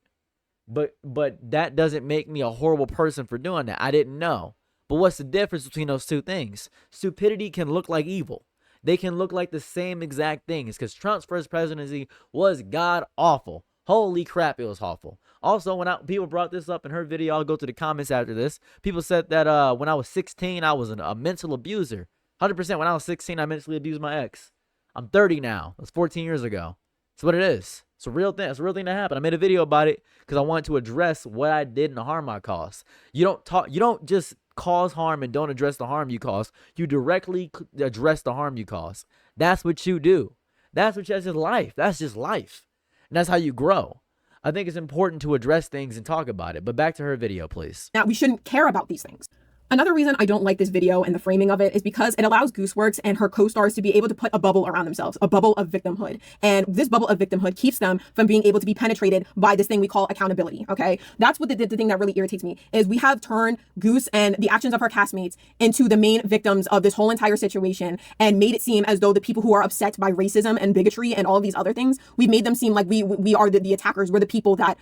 but that doesn't make me a horrible person for doing that. I didn't know. But what's the difference between those two things? Stupidity can look like evil. They can look like the same exact things, because Trump's first presidency was god awful. Holy crap, it was awful. Also, when people brought this up in her video, I'll go to the comments after this. People said that when I was 16, I was a mental abuser. 100% when I was 16, I mentally abused my ex. I'm 30 now. That's 14 years ago. That's what it is. It's a real thing. It's a real thing that happened. I made a video about it because I wanted to address what I did and the harm I caused. You don't just cause harm and don't address the harm you cause. You directly address the harm you cause. That's what you do. That's just life. That's just life. And that's how you grow. I think it's important to address things and talk about it. But back to her video, please. Now, we shouldn't care about these things. Another reason I don't like this video and the framing of it is because it allows Gooseworks and her co-stars to be able to put a bubble around themselves, a bubble of victimhood. And this bubble of victimhood keeps them from being able to be penetrated by this thing we call accountability, okay? That's what the thing that really irritates me is we have turned Goose and the actions of her castmates into the main victims of this whole entire situation and made it seem as though the people who are upset by racism and bigotry and all of these other things, we've made them seem like we are the attackers. We're the people that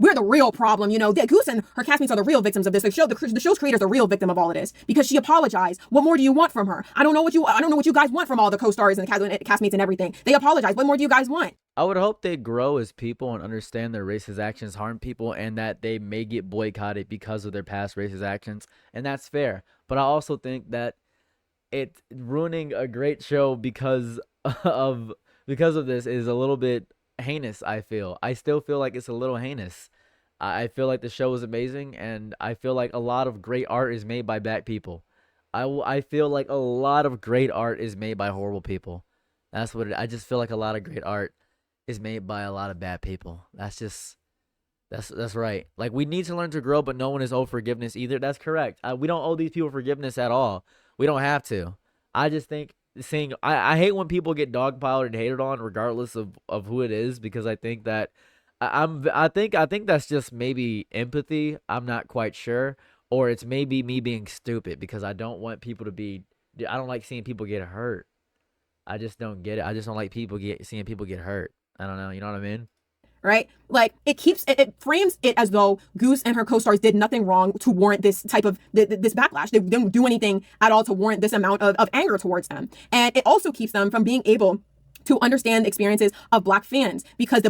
we're the real problem. You know, Goose and her castmates are the real victims of this. The show's creators are the real victim of all of this because she apologized. What more do you want from her? I don't know what you guys want from all the co-stars and the castmates and everything. They apologized. What more do you guys want? I would hope they grow as people and understand their racist actions harm people and that they may get boycotted because of their past racist actions, and that's fair. But I also think that it ruining a great show because of this is a little bit heinous. I still feel like it's a little heinous. I feel like the show is amazing, and I feel like a lot of great art is made by bad people. I feel like a lot of great art is made by horrible people. That's what I just feel like a lot of great art is made by a lot of bad people. That's right. Like, we need to learn to grow, but no one is owed forgiveness either. That's correct. We don't owe these people forgiveness at all. We don't have to. I just think I hate when people get dogpiled and hated on regardless of who it is, because I think that I think that's just maybe empathy. I'm not quite sure, or it's maybe me being stupid because I don't want people to be. I don't like seeing people get hurt. I just don't get it. I just don't like seeing people get hurt. I don't know. You know what I mean? Right? Like, it frames it as though Goose and her co-stars did nothing wrong to warrant this type of this backlash. They didn't do anything at all to warrant this amount of anger towards them. And it also keeps them from being able to understand the experiences of Black fans because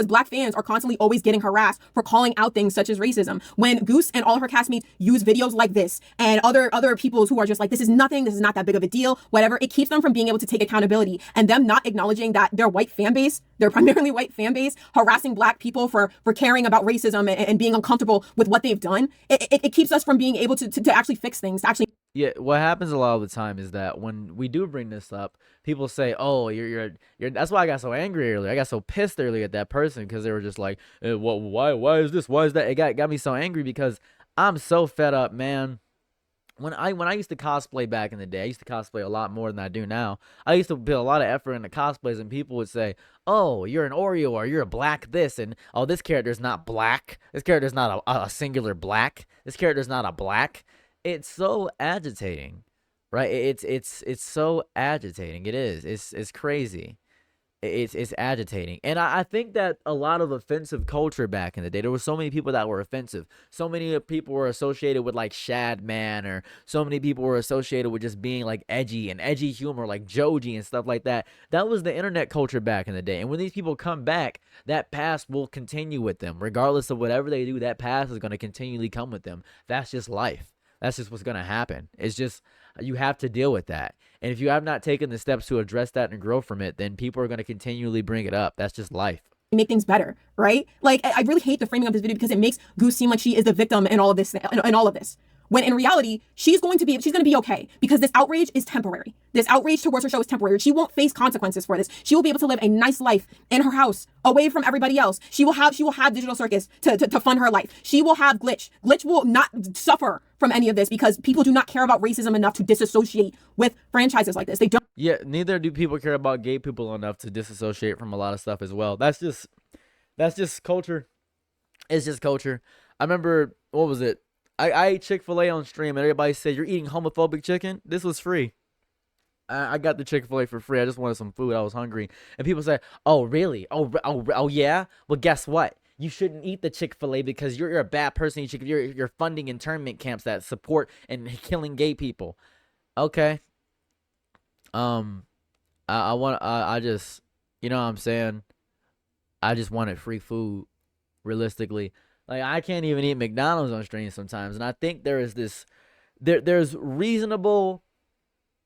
Black fans are constantly always getting harassed for calling out things such as racism. When Goose and all her castmates use videos like this and other people who are just like, this is nothing, this is not that big of a deal, whatever, it keeps them from being able to take accountability, and them not acknowledging that their white fan base, their primarily white fan base harassing black people for caring about racism and being uncomfortable with what they've done, it keeps us from being able to actually fix things, to actually. Yeah, what happens a lot of the time is that when we do bring this up, people say, "Oh, you're." That's why I got so angry earlier. I got so pissed earlier at that person because they were just like, "What? Why is this? Why is that?" It got me so angry because I'm so fed up, man. When I used to cosplay back in the day, I used to cosplay a lot more than I do now. I used to put a lot of effort into cosplays, and people would say, "Oh, you're an Oreo, or you're a black this," and "Oh, this character's not black. This character's not a singular black. This character's not a black." It's so agitating, right? It's so agitating. It is. It's crazy. It's agitating. And I think that a lot of offensive culture back in the day, there were so many people that were offensive. So many people were associated with like Shad Man, or so many people were associated with just being like edgy and edgy humor like Joji and stuff like that. That was the internet culture back in the day. And when these people come back, that past will continue with them. Regardless of whatever they do, that past is going to continually come with them. That's just life. That's just what's going to happen. It's just, you have to deal with that. And if you have not taken the steps to address that and grow from it, then people are going to continually bring it up. That's just life. Make things better, right? Like, I really hate the framing of this video because it makes Goose seem like she is the victim in all of this, when in reality, she's going to be okay, because this outrage is temporary. This outrage towards her show is temporary. She won't face consequences for this. She will be able to live a nice life in her house, away from everybody else. She will have Digital Circus to fund her life. She will have Glitch. Glitch will not suffer from any of this because people do not care about racism enough to disassociate with franchises like this. They don't. Yeah, neither do people care about gay people enough to disassociate from a lot of stuff as well. That's just culture. It's just culture. I remember, what was it? I ate Chick-fil-A on stream, and everybody said, "You're eating homophobic chicken?" This was free. I got the Chick-fil-A for free. I just wanted some food. I was hungry. And people say, "Oh, really? Oh, yeah? Well, guess what? You shouldn't eat the Chick-fil-A because you're a bad person. You're funding internment camps that support and killing gay people." Okay. I just, you know what I'm saying? I just wanted free food, realistically. Like, I can't even eat McDonald's on stream sometimes. And I think there's reasonable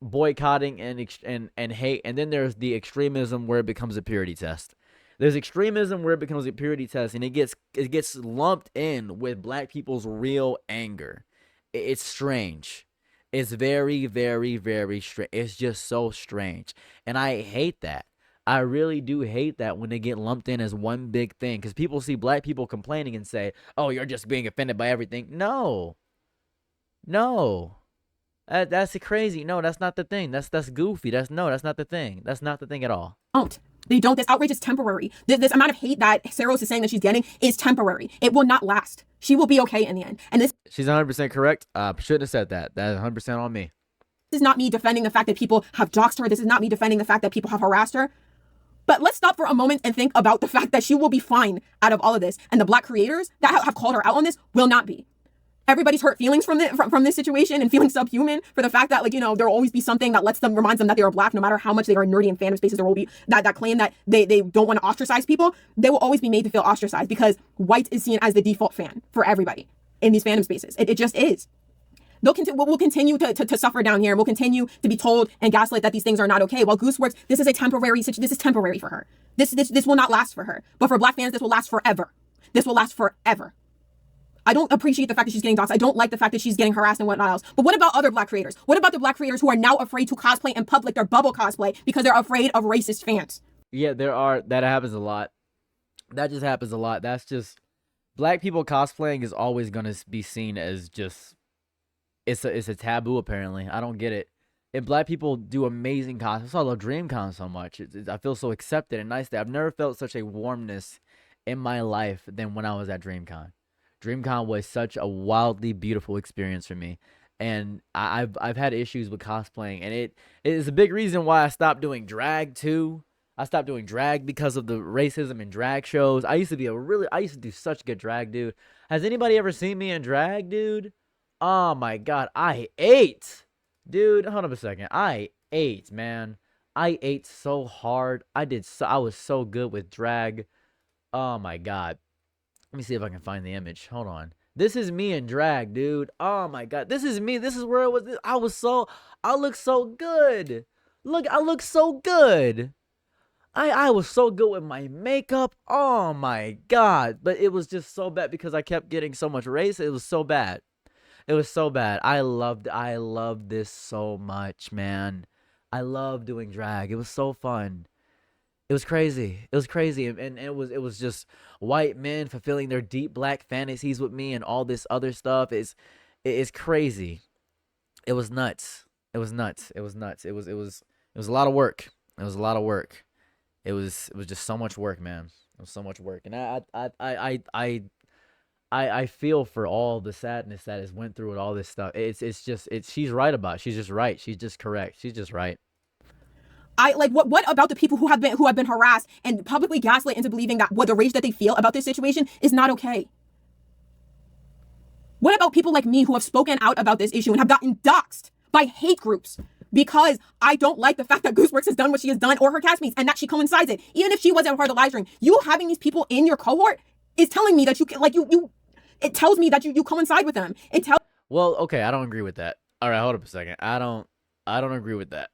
boycotting and hate, and then there's the extremism where it becomes a purity test. There's extremism where it becomes a purity test, and it gets lumped in with black people's real anger. It's strange. It's very, very, very strange. It's just so strange. And I hate that. I really do hate that when they get lumped in as one big thing, because people see black people complaining and say, "Oh, you're just being offended by everything." No. That's crazy. No, that's not the thing. That's goofy. That's not the thing. That's not the thing at all. They don't. This outrage is temporary. This amount of hate that Saros is saying that she's getting is temporary. It will not last. She will be okay in the end. And this. She's 100% correct. Shouldn't have said that. That's 100% on me. This is not me defending the fact that people have doxed her. This is not me defending the fact that people have harassed her. But let's stop for a moment and think about the fact that she will be fine out of all of this. And the black creators that have called her out on this will not be. Everybody's hurt feelings from this situation and feeling subhuman for the fact that, like, you know, there will always be something that reminds them that they are black, no matter how much they are nerdy in fandom spaces. There will be that claim that they don't want to ostracize people. They will always be made to feel ostracized because white is seen as the default fan for everybody in these fandom spaces. It just is. We'll continue to suffer down here. We'll continue to be told and gaslit that these things are not okay. While Goose works, this is temporary for her. This will not last for her. But for black fans, this will last forever. This will last forever. I don't appreciate the fact that she's getting doxxed. I don't like the fact that she's getting harassed and whatnot else. But what about other black creators? What about the black creators who are now afraid to cosplay in public, their bubble cosplay, because they're afraid of racist fans? Yeah, that happens a lot. That just happens a lot. That's just, black people cosplaying is always going to be seen as just, it's a taboo, apparently. I don't get it. And black people do amazing cosplay. That's why I love DreamCon so much. I feel so accepted and nice there. I've never felt such a warmness in my life than when I was at DreamCon. DreamCon was such a wildly beautiful experience for me. And I've had issues with cosplaying, and it is a big reason why I stopped doing drag too. I stopped doing drag because of the racism in drag shows. I used to do such good drag, dude. Has anybody ever seen me in drag, dude? Oh my god, I ate. Dude, hold up a second. I ate, man. I ate so hard. I was so good with drag. Oh my god. Let me see if I can find the image. Hold on. This is me in drag, dude. Oh my god. This is me. This is where it was. I look so good. Look, I look so good. I was so good with my makeup. Oh my God. But it was just so bad because I kept getting so much race. It was so bad. It was so bad. I loved this so much, man. I love doing drag. It was so fun. It was crazy. It was crazy. And it was just white men fulfilling their deep black fantasies with me and all this other stuff. It's crazy. It was nuts. It was nuts. It was nuts. It was a lot of work. It was a lot of work. It was just so much work, man. It was so much work. And I feel for all the sadness that has went through with all this stuff. She's right about it. She's just right. She's just correct. She's just right. What about the people who have been harassed and publicly gaslit into believing that what the rage that they feel about this situation is not okay? What about people like me who have spoken out about this issue and have gotten doxxed by hate groups because I don't like the fact that Gooseworks has done what she has done, or her castmates, and that she coincides it? Even if she wasn't part of the live stream, you having these people in your cohort is telling me that it tells me that you coincide with them. Well, okay, I don't agree with that. All right, hold up a second. I don't agree with that.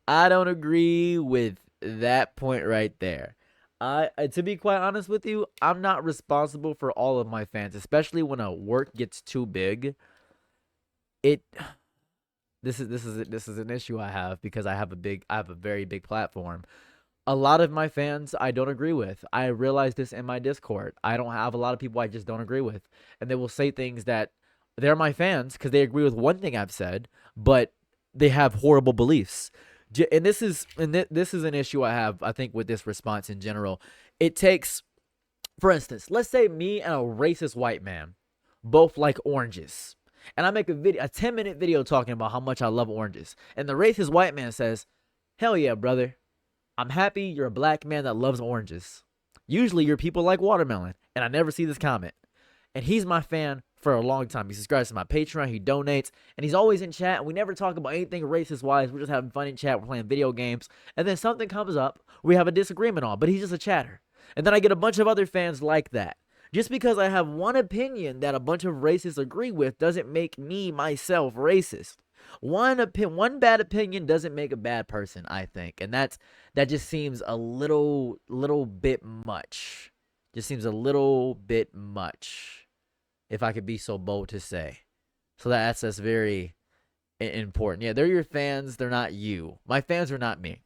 I don't agree with that point right there. To be quite honest with you, I'm not responsible for all of my fans, especially when a work gets too big. This is an issue I have because I have a very big platform. A lot of my fans I don't agree with. I realize this in my Discord. I don't have a lot of people I just don't agree with, and they will say things that they're my fans because they agree with one thing I've said, but they have horrible beliefs. And this is an issue I have, I think, with this response in general. It takes, for instance, let's say me and a racist white man both like oranges, and I make a 10-minute video talking about how much I love oranges, and the racist white man says, "Hell yeah, brother. I'm happy you're a black man that loves oranges. Usually you're people like watermelon," and I never see this comment. And he's my fan for a long time. He subscribes to my Patreon, he donates, and he's always in chat, and we never talk about anything racist-wise. We're just having fun in chat, we're playing video games, and then something comes up we have a disagreement on, but he's just a chatter. And then I get a bunch of other fans like that. Just because I have one opinion that a bunch of racists agree with doesn't make me, myself, racist. One bad opinion doesn't make a bad person, I think. And that just seems a little bit much. Just seems a little bit much, if I could be so bold to say. So that's very important. Yeah, they're your fans. They're not you. My fans are not me,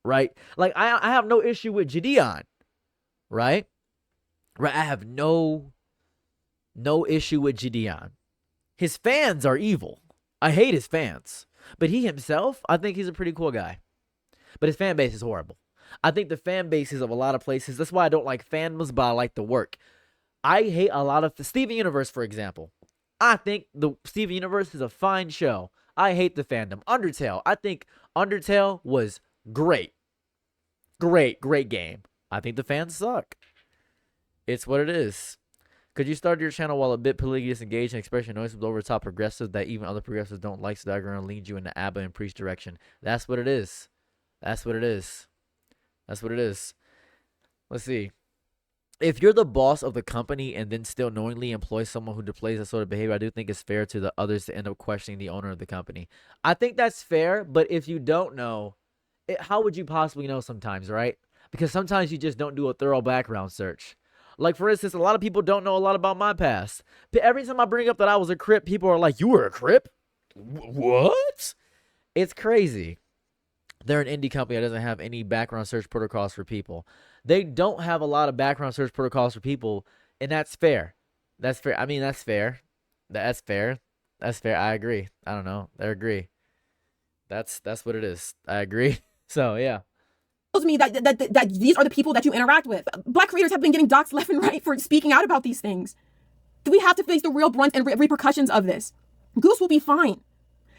right? Like, I have no issue with Gideon, right? Right, I have no issue with Gideon. His fans are evil. I hate his fans. But he himself, I think he's a pretty cool guy. But his fan base is horrible. I think the fan bases of a lot of places, that's why I don't like fandoms, but I like the work. I hate a lot of Steven Universe, for example. I think the Steven Universe is a fine show. I hate the fandom. Undertale. I think Undertale was great. Great game. I think the fans suck. It's what it is. Could you start your channel while a bit politically disengaged and express your noise with over-the-top progressive that even other progressives don't like, so that are going to lead you in the ABBA and Priest direction? That's what it is. That's what it is. That's what it is. Let's see. If you're the boss of the company and then still knowingly employ someone who displays that sort of behavior, I do think it's fair to the others to end up questioning the owner of the company. I think that's fair, but if you don't know, how would you possibly know sometimes, right? Because sometimes you just don't do a thorough background search. Like, for instance, a lot of people don't know a lot about my past. But every time I bring up that I was a Crip, people are like, "You were a Crip? What?" It's crazy. They're an indie company that doesn't have any background search protocols for people. They don't have a lot of background search protocols for people, and that's fair. That's fair. I mean, that's fair. That's fair. That's fair. I agree. I don't know. I agree. That's what it is. I agree. So, yeah. Me that these are the people that you interact with. Black creators have been getting doxxed left and right for speaking out about these things. We have to face the real brunt and repercussions of this. Goose will be fine.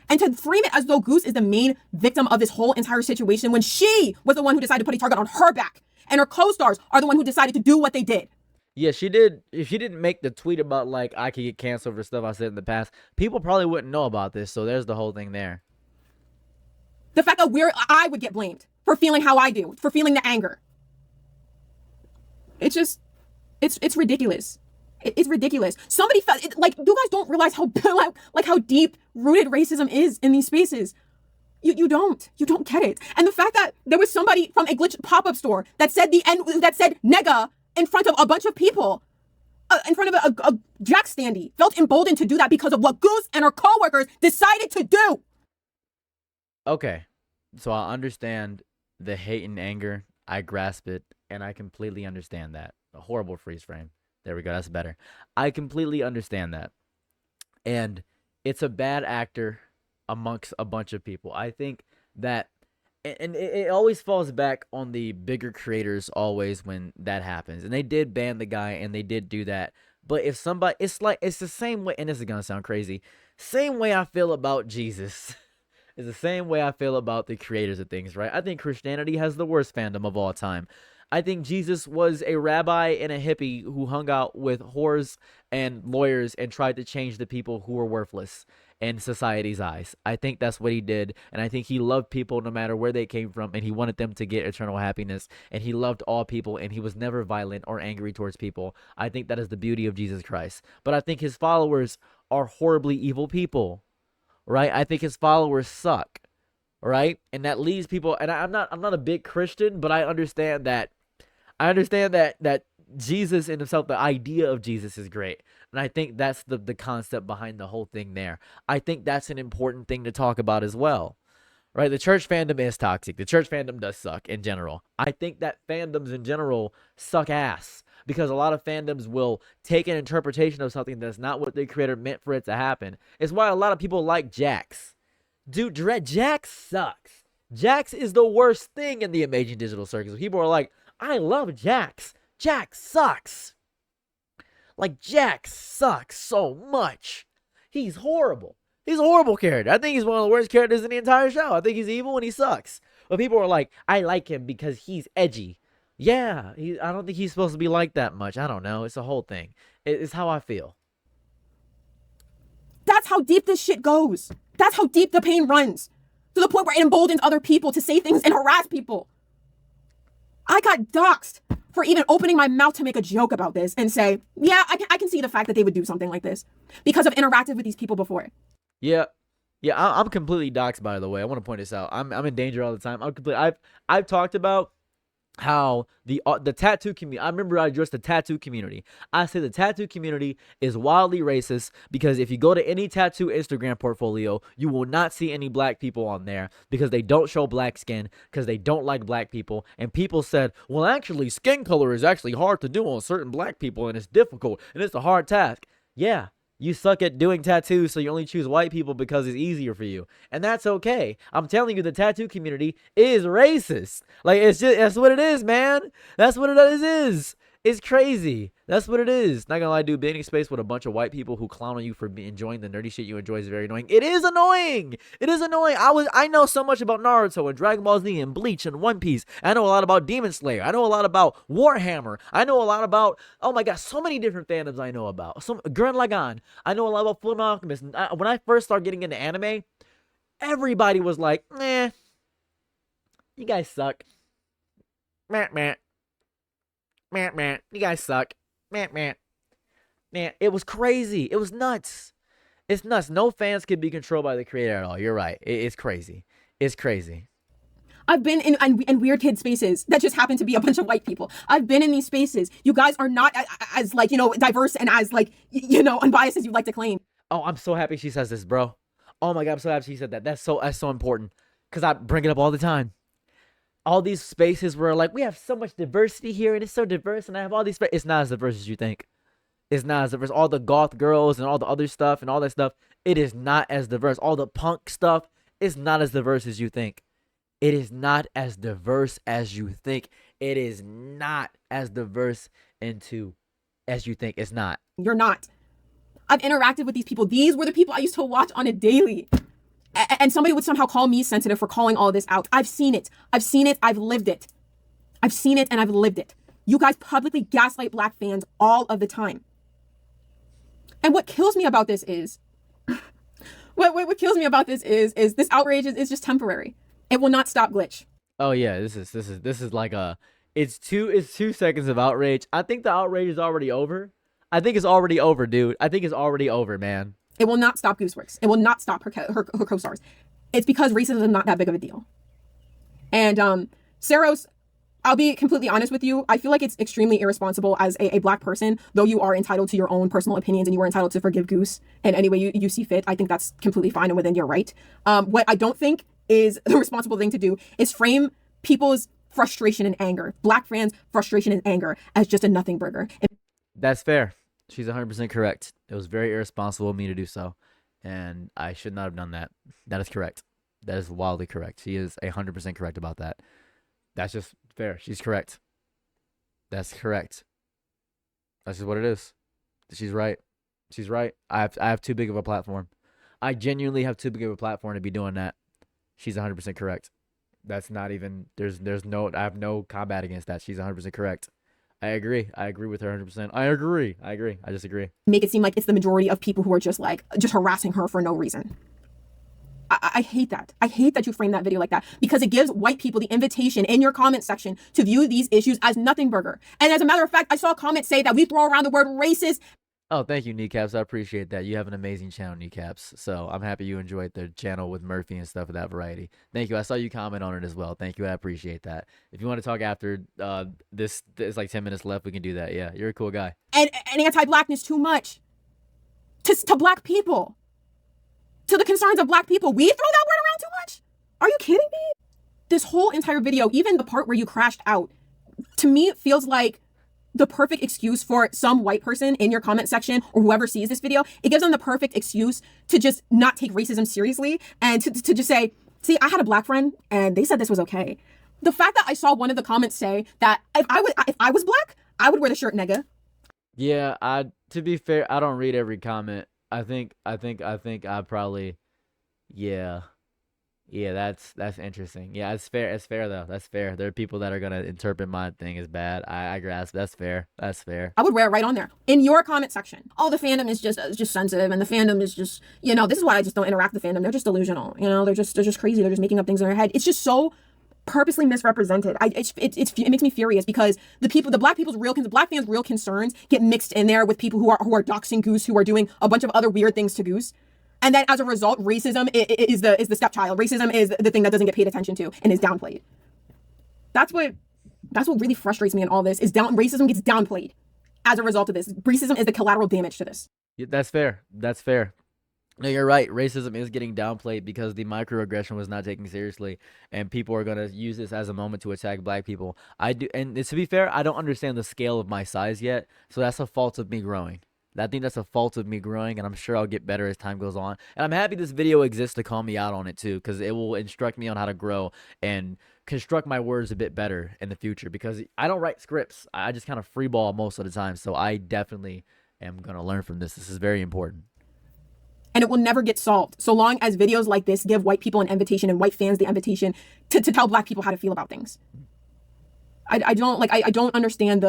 And to frame it as though Goose is the main victim of this whole entire situation when she was the one who decided to put a target on her back, and her co-stars are the one who decided to do what they did. Yeah, she did. If she didn't make the tweet about, like, I could get canceled for stuff I said in the past, people probably wouldn't know about this. So there's the whole thing there. The fact that I would get blamed for feeling how I do, for feeling the anger. It's ridiculous. It's ridiculous. Somebody felt like, you guys don't realize how like how deep rooted racism is in these spaces. You don't get it. And the fact that there was somebody from a glitch pop-up store that said nega in front of a bunch of people, in front of a jack standee, felt emboldened to do that because of what Goose and her coworkers decided to do. Okay, so I understand the hate and anger. I grasp it, and I completely understand that. A horrible freeze frame. There we go. That's better. I completely understand that. And it's a bad actor amongst a bunch of people. I think that, and it always falls back on the bigger creators always when that happens. And they did ban the guy, and they did do that. But if somebody, it's the same way, and this is going to sound crazy, same way I feel about Jesus. Is the same way I feel about the creators of things, right? I think Christianity has the worst fandom of all time. I think Jesus was a rabbi and a hippie who hung out with whores and lawyers and tried to change the people who were worthless in society's eyes. I think that's what he did, and I think he loved people no matter where they came from, and he wanted them to get eternal happiness, and he loved all people, and he was never violent or angry towards people. I think that is the beauty of Jesus Christ. But I think his followers are horribly evil people. Right? I think his followers suck, right? And that leaves people, and I'm not a big Christian, but I understand that Jesus in himself, the idea of Jesus is great. And I think that's the concept behind the whole thing there. I think that's an important thing to talk about as well. Right? The church fandom is toxic. The church fandom does suck in general. I think that fandoms in general suck ass. Because a lot of fandoms will take an interpretation of something that's not what the creator meant for it to happen. It's why a lot of people like Jax. Dude, Jax sucks. Jax is the worst thing in the Amazing Digital Circus. People are like, I love Jax. Jax sucks. Like, Jax sucks so much. He's horrible. He's a horrible character. I think he's one of the worst characters in the entire show. I think he's evil and he sucks. But people are like, I like him because he's edgy. Yeah, I don't think he's supposed to be like that much. I don't know. It's a whole thing. It's how I feel. That's how deep this shit goes. That's how deep the pain runs. To the point where it emboldens other people to say things and harass people. I got doxxed for even opening my mouth to make a joke about this and say, yeah, I can see the fact that they would do something like this because I've interacted with these people before. Yeah. Yeah, I'm completely doxxed, by the way. I want to point this out. I'm in danger all the time. I've talked about how the tattoo community, I remember I addressed the tattoo community. I say the tattoo community is wildly racist because if you go to any tattoo Instagram portfolio, you will not see any black people on there because they don't show black skin because they don't like black people. And people said, well, actually, skin color is actually hard to do on certain black people and it's difficult and it's a hard task. Yeah. You suck at doing tattoos, so you only choose white people because it's easier for you. And that's okay. I'm telling you, the tattoo community is racist. Like, that's what it is, man. That's what it is. It's crazy. That's what it is. Not gonna lie, dude, being in space with a bunch of white people who clown on you for enjoying the nerdy shit you enjoy is very annoying. It is annoying. It is annoying. I know so much about Naruto and Dragon Ball Z and Bleach and One Piece. I know a lot about Demon Slayer. I know a lot about Warhammer. I know a lot about, oh my god, so many different fandoms I know about. Gurren Lagann. I know a lot about Fullmetal Alchemist. When I first started getting into anime, everybody was like, you guys suck. Meh. You guys suck. Meh. It was crazy. It was nuts. It's nuts. No fans can be controlled by the creator at all. You're right. It's crazy. It's crazy. I've been in weird kid spaces that just happen to be a bunch of white people. I've been in these spaces. You guys are not as like, diverse and as like, unbiased as you'd like to claim. Oh, I'm so happy she says this, bro. Oh my god, I'm so happy she said that. That's so important. Because I bring it up all the time. All these spaces where like we have so much diversity here and it's so diverse and I have all these it's not as diverse as you think. It's not as diverse. All the goth girls and all the other stuff and all that stuff, it is not as diverse. All the punk stuff is not as diverse as you think. It is not as diverse as you think. It is not as diverse as you think. It's not. You're not. I've interacted with these people. These were the people I used to watch on a daily. And somebody would somehow call me sensitive for calling all this out. I've seen it. I've lived it. I've seen it and I've lived it. You guys publicly gaslight black fans all of the time. And what kills me about this is, what kills me about this is this outrage is just temporary. It will not stop Glitch. Oh yeah, this is like it's 2 seconds of outrage. I think the outrage is already over. I think it's already over, dude. I think it's already over, man. It will not stop Gooseworks. It will not stop her co-stars. it's because racism is not that big of a deal. And Saros, I'll be completely honest with you. I feel like it's extremely irresponsible as a black person, though you are entitled to your own personal opinions and you are entitled to forgive Goose in any way you see fit. I think that's completely fine and within your right. What I don't think is the responsible thing to do is frame people's frustration and anger, black fans' frustration and anger, as just a nothing burger. That's fair. She's 100% correct. It was very irresponsible of me to do so, and I should not have done that. That is correct. That is wildly correct. She is 100% correct about that. That's just fair. She's correct. That's correct. That's just what it is. She's right. She's right. I have too big of a platform. I genuinely have too big of a platform to be doing that. She's 100% correct. That's not even, I have no combat against that. She's 100% correct. I agree. I agree with her 100%. I agree. I disagree. Make it seem like it's the majority of people who are just harassing her for no reason. I hate that. I hate that you frame that video like that, because it gives white people the invitation in your comment section to view these issues as nothing burger. And as a matter of fact, I saw a comment say that we throw around the word racist. Oh, thank you, Kneecaps. I appreciate that. You have an amazing channel, Kneecaps. So I'm happy you enjoyed the channel with Murphy and stuff of that variety. Thank you. I saw you comment on it as well. Thank you. I appreciate that. If you want to talk after this, there's like 10 minutes left. We can do that. Yeah, you're a cool guy. And anti-blackness too much to black people, to the concerns of black people. We throw that word around too much? Are you kidding me? This whole entire video, even the part where you crashed out, to me it feels like the perfect excuse for some white person in your comment section or whoever sees this video. It gives them the perfect excuse to just not take racism seriously and to just say, see, I had a black friend and they said this was okay. The fact that I saw one of the comments say that if I was black, I would wear the shirt, nigga. Yeah, to be fair, I don't read every comment. I think I probably, yeah, that's interesting. Yeah, it's fair. It's fair though. That's fair. There are people that are gonna interpret my thing as bad. I grasp. That's fair. That's fair. I would wear it right on there in your comment section. Oh, the fandom is just sensitive, and the fandom is just, this is why I just don't interact with the fandom. They're just delusional. They're just crazy. They're just making up things in their head. It's just so purposely misrepresented. It makes me furious because the black fans' real concerns get mixed in there with people who are doxing Goose, who are doing a bunch of other weird things to Goose. And then as a result, racism is the stepchild. Racism is the thing that doesn't get paid attention to and is downplayed. That's what really frustrates me in all this, is racism gets downplayed as a result of this. Racism is the collateral damage to this. Yeah, that's fair. That's fair. No, you're right. Racism is getting downplayed because the microaggression was not taken seriously, and people are going to use this as a moment to attack black people. I do, and to be fair, I don't understand the scale of my size yet, so that's a fault of me growing. I think that's a fault of me growing, and I'm sure I'll get better as time goes on. And I'm happy this video exists to call me out on it too, because it will instruct me on how to grow and construct my words a bit better in the future, because I don't write scripts. I just kind of freeball most of the time, so I definitely am going to learn from this. This is very important. And it will never get solved so long as videos like this give white people an invitation and white fans the invitation to tell black people how to feel about things. I don't understand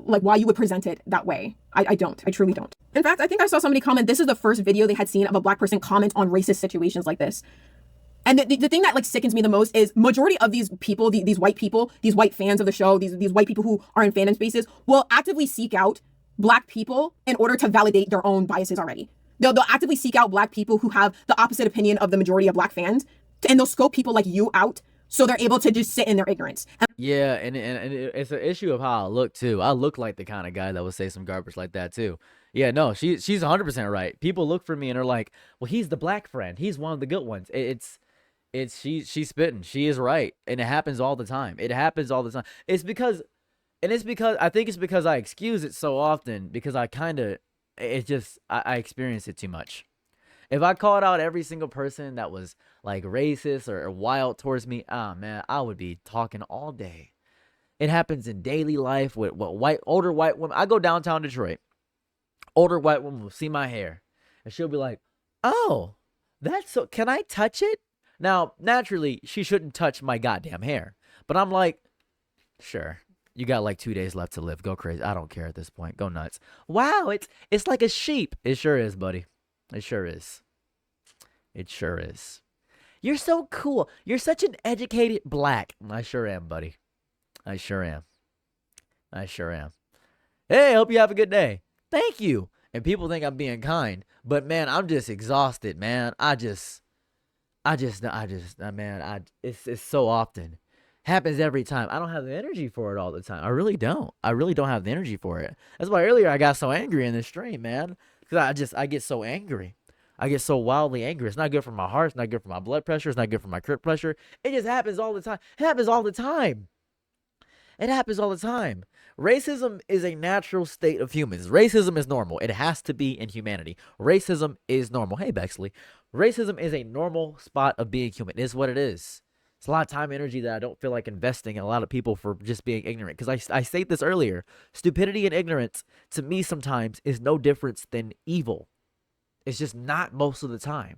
why you would present it that way. I truly don't. In fact, I think I saw somebody comment, this is the first video they had seen of a black person comment on racist situations like this. And the thing that sickens me the most is majority of these people, these white people, these white fans of the show, these white people who are in fandom spaces will actively seek out black people in order to validate their own biases already. They'll actively seek out black people who have the opposite opinion of the majority of black fans, and they'll scope people like you out so they're able to just sit in their ignorance. Yeah, and it's an issue of how I look too. I look like the kind of guy that would say some garbage like that too. Yeah, no, she's 100% right. People look for me and are like, well, he's the black friend. He's one of the good ones. She's spitting. She is right, and it happens all the time. It happens all the time. I think it's because I excuse it so often, because I experience it too much. If I called out every single person that was like racist or wild towards me, man, I would be talking all day. It happens in daily life with older white women. I go downtown Detroit. Older white woman will see my hair, and she'll be like, "Oh, can I touch it?" Now, naturally, she shouldn't touch my goddamn hair, but I'm like, sure. You got like 2 days left to live. Go crazy. I don't care at this point. Go nuts. Wow, it's like a sheep. It sure is, buddy. It sure is. It sure is. You're so cool. You're such an educated black. I sure am, buddy. I sure am. I sure am. Hey, hope you have a good day. Thank you. And people think I'm being kind, but man, I'm just exhausted, man. man, it's so often. Happens every time. I don't have the energy for it all the time. I really don't. I really don't have the energy for it. That's why earlier I got so angry in the stream, man. Because I get so angry. I get so wildly angry. It's not good for my heart. It's not good for my blood pressure. It's not good for my crit pressure. It just happens all the time. It happens all the time. It happens all the time. Racism is a natural state of humans. Racism is normal. It has to be in humanity. Racism is normal. Hey, Bexley. Racism is a normal spot of being human. It is what it is. It's a lot of time and energy that I don't feel like investing in a lot of people for just being ignorant. Because I stated this earlier. Stupidity and ignorance, to me sometimes, is no difference than evil. It's just not most of the time.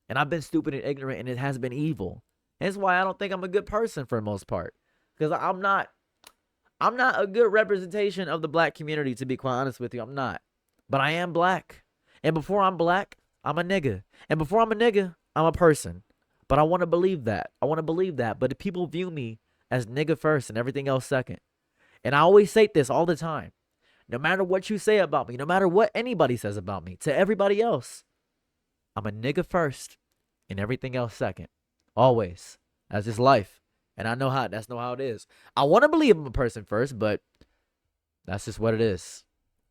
And I've been stupid and ignorant, and it has been evil. And that's why I don't think I'm a good person for the most part. Because I'm not a good representation of the black community, to be quite honest with you. I'm not. But I am black. And before I'm black, I'm a nigga. And before I'm a nigga, I'm a person. But I want to believe that. But if people view me as nigga first and everything else second. And I always say this all the time. No matter what you say about me, no matter what anybody says about me, to everybody else, I'm a nigga first and everything else second. Always. That's just life. And that's not how it is. I want to believe I'm a person first, but that's just what it is.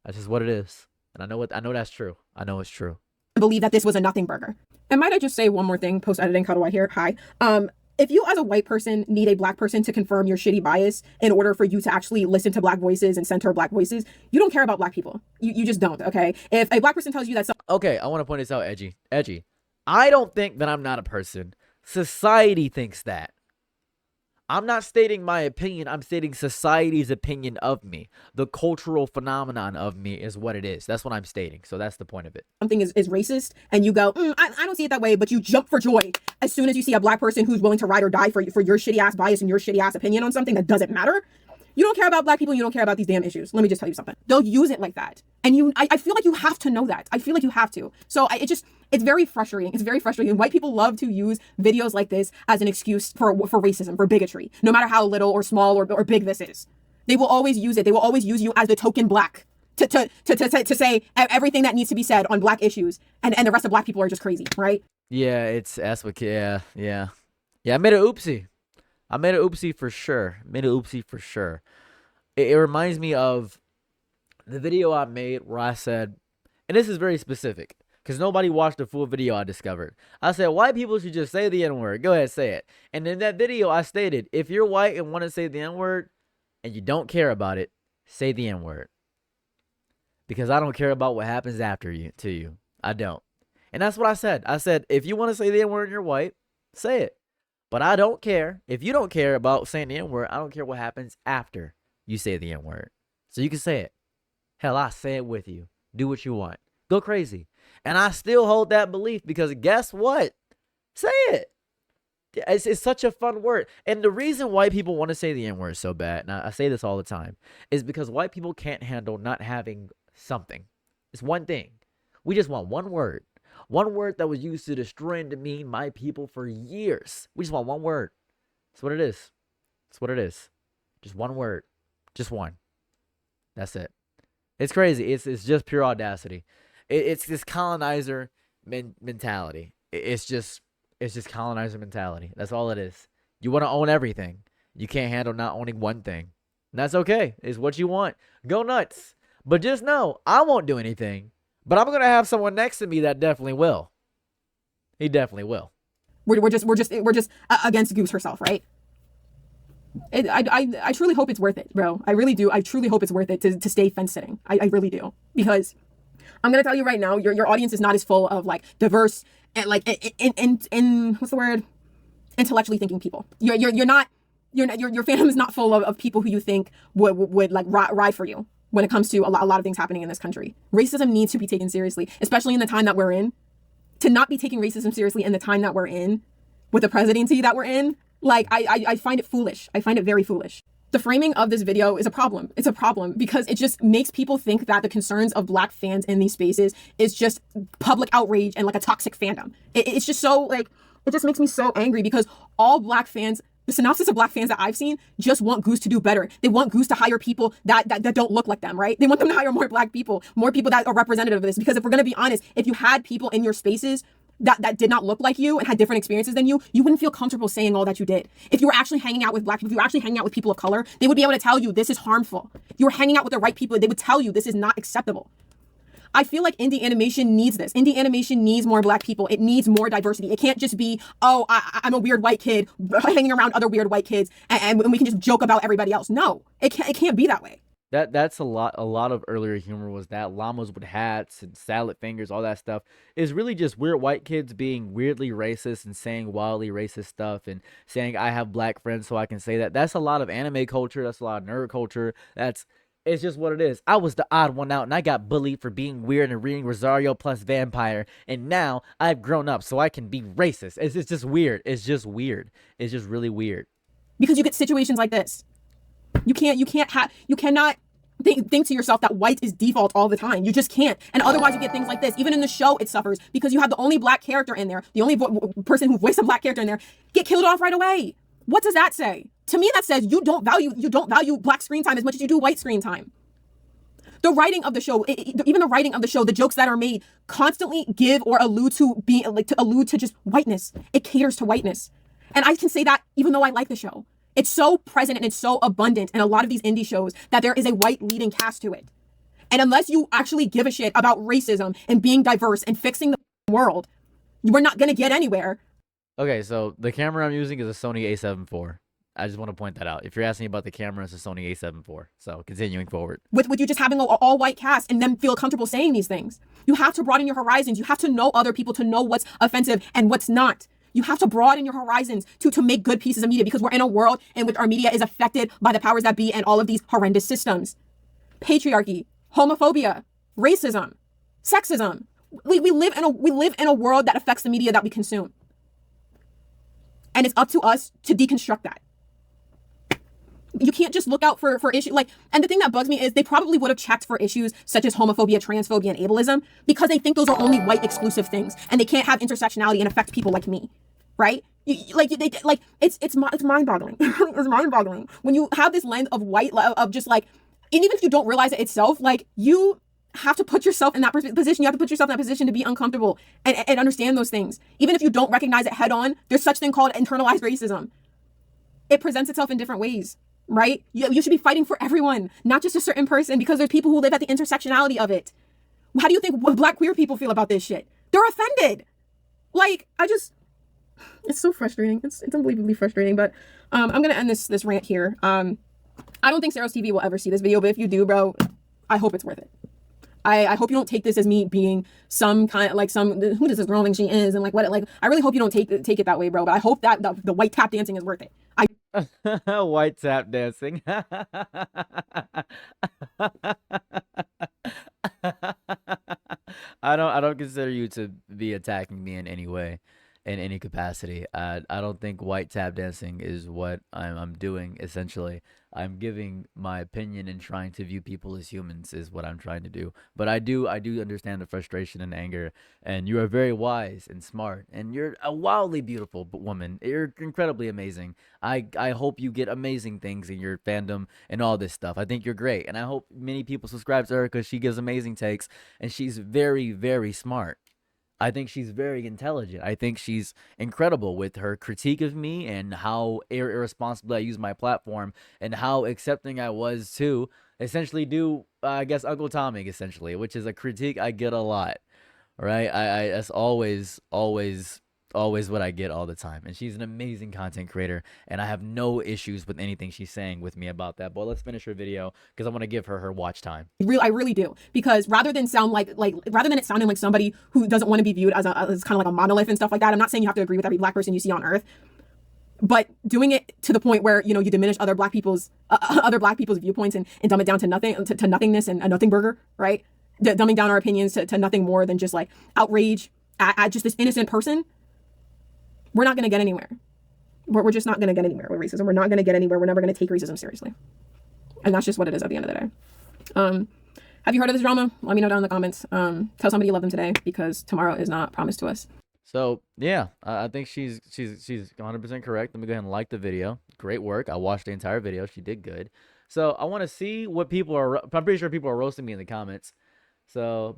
That's just what it is. And I know that's true. I know it's true. I believe that this was a nothing burger. And might I just say one more thing, post-editing, how do I hear? Hi. If you as a white person need a black person to confirm your shitty bias in order for you to actually listen to black voices and center black voices, you don't care about black people. You just don't, okay? If a black person tells you that... Okay, I want to point this out, Edgy. I don't think that I'm not a person. Society thinks that. I'm not stating my opinion. I'm stating society's opinion of me. The cultural phenomenon of me is what it is. That's what I'm stating. So that's the point of it. Something is racist and you go, I don't see it that way, but you jump for joy as soon as you see a black person who's willing to ride or die for your shitty ass bias and your shitty ass opinion on something that doesn't matter. You don't care about black people. You don't care about these damn issues. Let me just tell you something. They'll use it like that. And I feel like you have to know that. I feel like you have to. So it's very frustrating. It's very frustrating. White people love to use videos like this as an excuse for racism, for bigotry, no matter how little or small or big this is. They will always use it. They will always use you as the token black to say everything that needs to be said on black issues. And the rest of black people are just crazy, right? Yeah, yeah. I made an oopsie for sure. It reminds me of the video I made where I said, and this is very specific because nobody watched the full video I discovered. I said, white people should just say the N-word. Go ahead, say it. And in that video, I stated, if you're white and want to say the N-word and you don't care about it, say the N-word. Because I don't care about what happens after to you. I don't. And that's what I said. I said, if you want to say the N-word and you're white, say it. But I don't care. If you don't care about saying the N-word, I don't care what happens after you say the N-word. So you can say it. Hell, I say it with you. Do what you want. Go crazy. And I still hold that belief because guess what? Say it. It's such a fun word. And the reason white people want to say the N-word so bad, and I say this all the time, is because white people can't handle not having something. It's one thing. We just want one word. One word that was used to destroy and demean my people for years. We just want one word. That's what it is. That's what it is. Just one word. Just one. That's it. It's crazy. It's just pure audacity. It's this colonizer mentality. It's just colonizer mentality. That's all it is. You want to own everything. You can't handle not owning one thing. And that's okay. It's what you want. Go nuts. But just know, I won't do anything. But I'm gonna have someone next to me that definitely will. He definitely will. We're just against Goose herself, right? I truly hope it's worth it, bro. I really do. I truly hope it's worth it to stay fence sitting. I really do, because I'm gonna tell you right now, your audience is not as full of like diverse and like in what's the word, intellectually thinking people. Your fandom is not full of people who you think would like ride for you when it comes to a lot of things happening in this country. Racism needs to be taken seriously, especially in the time that we're in. To not be taking racism seriously in the time that we're in, with the presidency that we're in, like, I find it foolish. I find it very foolish. The framing of this video is a problem. It's a problem because it just makes people think that the concerns of black fans in these spaces is just public outrage and like a toxic fandom. It's just so like, it just makes me so angry because all black fans, the synopsis of black fans that I've seen just want Goose to do better. They want Goose to hire people that don't look like them, right? They want them to hire more black people, more people that are representative of this. Because if we're going to be honest, if you had people in your spaces that did not look like you and had different experiences than you wouldn't feel comfortable saying all that you did. If you were actually hanging out with black people, if you were actually hanging out with people of color, they would be able to tell you this is harmful. If you were hanging out with the right people, they would tell you this is not acceptable. I feel like indie animation needs this. Indie animation needs more black people. It needs more diversity. It can't just be, oh, I'm a weird white kid hanging around other weird white kids and we can just joke about everybody else. No, it can't be that way. That's a lot of earlier humor was that llamas with hats and salad fingers, all that stuff is really just weird white kids being weirdly racist and saying wildly racist stuff and saying I have black friends so I can say that. That's a lot of anime culture, that's a lot of nerd culture. It's just what it is. I was the odd one out and I got bullied for being weird and reading Rosario plus Vampire, and now I've grown up so I can be racist. It's just weird. It's just weird. It's just really weird. Because you get situations like this. You cannot think to yourself that white is default all the time. You just can't. And otherwise you get things like this. Even in the show, it suffers because you have the only black character in there, the only person who voiced a black character in there, get killed off right away. What does that say? To me, that says you don't value black screen time as much as you do white screen time. The writing of the show, even the writing of the show, the jokes that are made constantly give or allude to just whiteness. It caters to whiteness. And I can say that even though I like the show. It's so present and it's so abundant in a lot of these indie shows that there is a white leading cast to it. And unless you actually give a shit about racism and being diverse and fixing the world, we're not going to get anywhere. Okay, so the camera I'm using is a Sony A7 IV. I just want to point that out. If you're asking about the camera, it's a Sony A7 IV. So continuing forward. With you just having an all-white cast and then feel comfortable saying these things. You have to broaden your horizons. You have to know other people to know what's offensive and what's not. You have to broaden your horizons to make good pieces of media because we're in a world in which our media is affected by the powers that be and all of these horrendous systems. Patriarchy, homophobia, racism, sexism. We live in a world that affects the media that we consume. And it's up to us to deconstruct that. You can't just look out for issues and the thing that bugs me is they probably would have checked for issues such as homophobia, transphobia, and ableism because they think those are only white exclusive things and they can't have intersectionality and affect people like me, right? It's mind-boggling. It's mind-boggling when you have this lens of white of just and even if you don't realize it itself, you have to put yourself in that position. You have to put yourself in that position to be uncomfortable and understand those things. Even if you don't recognize it head on, there's such thing called internalized racism. It presents itself in different ways. Right? You should be fighting for everyone, not just a certain person, because there's people who live at the intersectionality of it. How do you think black queer people feel about this shit? They're offended. It's so frustrating. It's unbelievably frustrating, but I'm going to end this rant here. I don't think Saros TV will ever see this video, but if you do, bro, I hope it's worth it. I hope you don't take this as me being some kind of who does this girl think she is? And I really hope you don't take it that way, bro, but I hope that the white tap dancing is worth it. White tap dancing. I don't consider you to be attacking me in any way, in any capacity. I don't think white tap dancing is what I'm doing. Essentially, I'm giving my opinion and trying to view people as humans is what I'm trying to do. But I do understand the frustration and anger. And you are very wise and smart, and you're a wildly beautiful woman. You're incredibly amazing. I hope you get amazing things in your fandom and all this stuff. I think you're great, and I hope many people subscribe to her because she gives amazing takes, and she's very, very smart. I think she's very intelligent. I think she's incredible with her critique of me and how irresponsibly I use my platform and how accepting I was to essentially do, I guess, Uncle Tommy, essentially, which is a critique I get a lot, right? I that's always what I get all the time. And she's an amazing content creator, and I have no issues with anything she's saying with me about that. But let's finish her video because I want to give her watch time. I really do, because rather than it sounding like somebody who doesn't want to be viewed as kind of like a monolith and stuff like that, I'm not saying you have to agree with every black person you see on earth, but doing it to the point where you diminish other black people's viewpoints and dumb it down to nothing, to nothingness and a nothing burger, right? Dumbing down our opinions to nothing more than just outrage at just this innocent person. We're not going to get anywhere. We're just not going to get anywhere with racism. We're not going to get anywhere. We're never going to take racism seriously. And that's just what it is at the end of the day. Have you heard of this drama? Let me know down in the comments. Tell somebody you love them today, because tomorrow is not promised to us. So yeah, I think she's 100% correct. Let me go ahead and like the video. Great work. I watched the entire video. She did good. So I want to see what people are. I'm pretty sure people are roasting me in the comments. So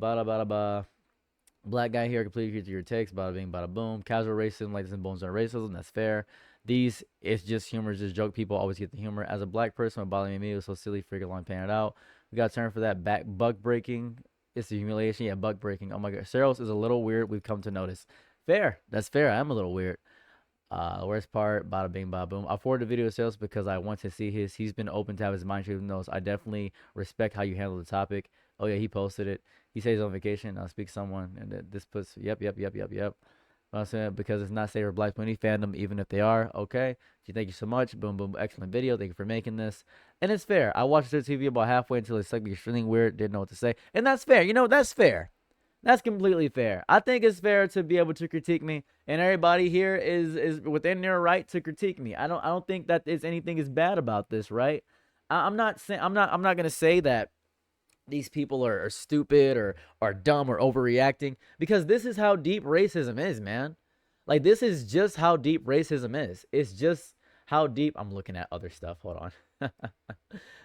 Black guy here completely agrees to your takes. Bada bing, bada boom. Casual racism, like this and bones are racism. That's fair. These, it's just humor, it's just joke. People always get the humor. As a black person, what bothered me, it was so silly, freaking long, paying it out. We got a term for that. Back buck breaking. It's the humiliation. Yeah, buck breaking. Oh my god. Saros is a little weird. We've come to notice. Fair. That's fair. I'm a little weird. Worst part, bada bing, bada boom. I forwarded the video to Sales because I want to see his. He's been open to have his mind shaped notes. I definitely respect how you handle the topic. Oh yeah, he posted it. He says he's on vacation. I'll speak to someone, and this puts yep. I'm saying because it's not safe for black community fandom, even if they are. Okay. Thank you so much. Boom, boom. Excellent video. Thank you for making this. And it's fair. I watched the TV about halfway until it me extremely weird. Didn't know what to say. And that's fair. You know, that's fair. That's completely fair. I think it's fair to be able to critique me, and everybody here is within their right to critique me. I don't think that there's anything is bad about this, right? I'm not gonna say that these people are stupid or are dumb or overreacting, because this is how deep racism is, man. Like, this is just how deep racism is. It's just how deep. I'm looking at other stuff. Hold on.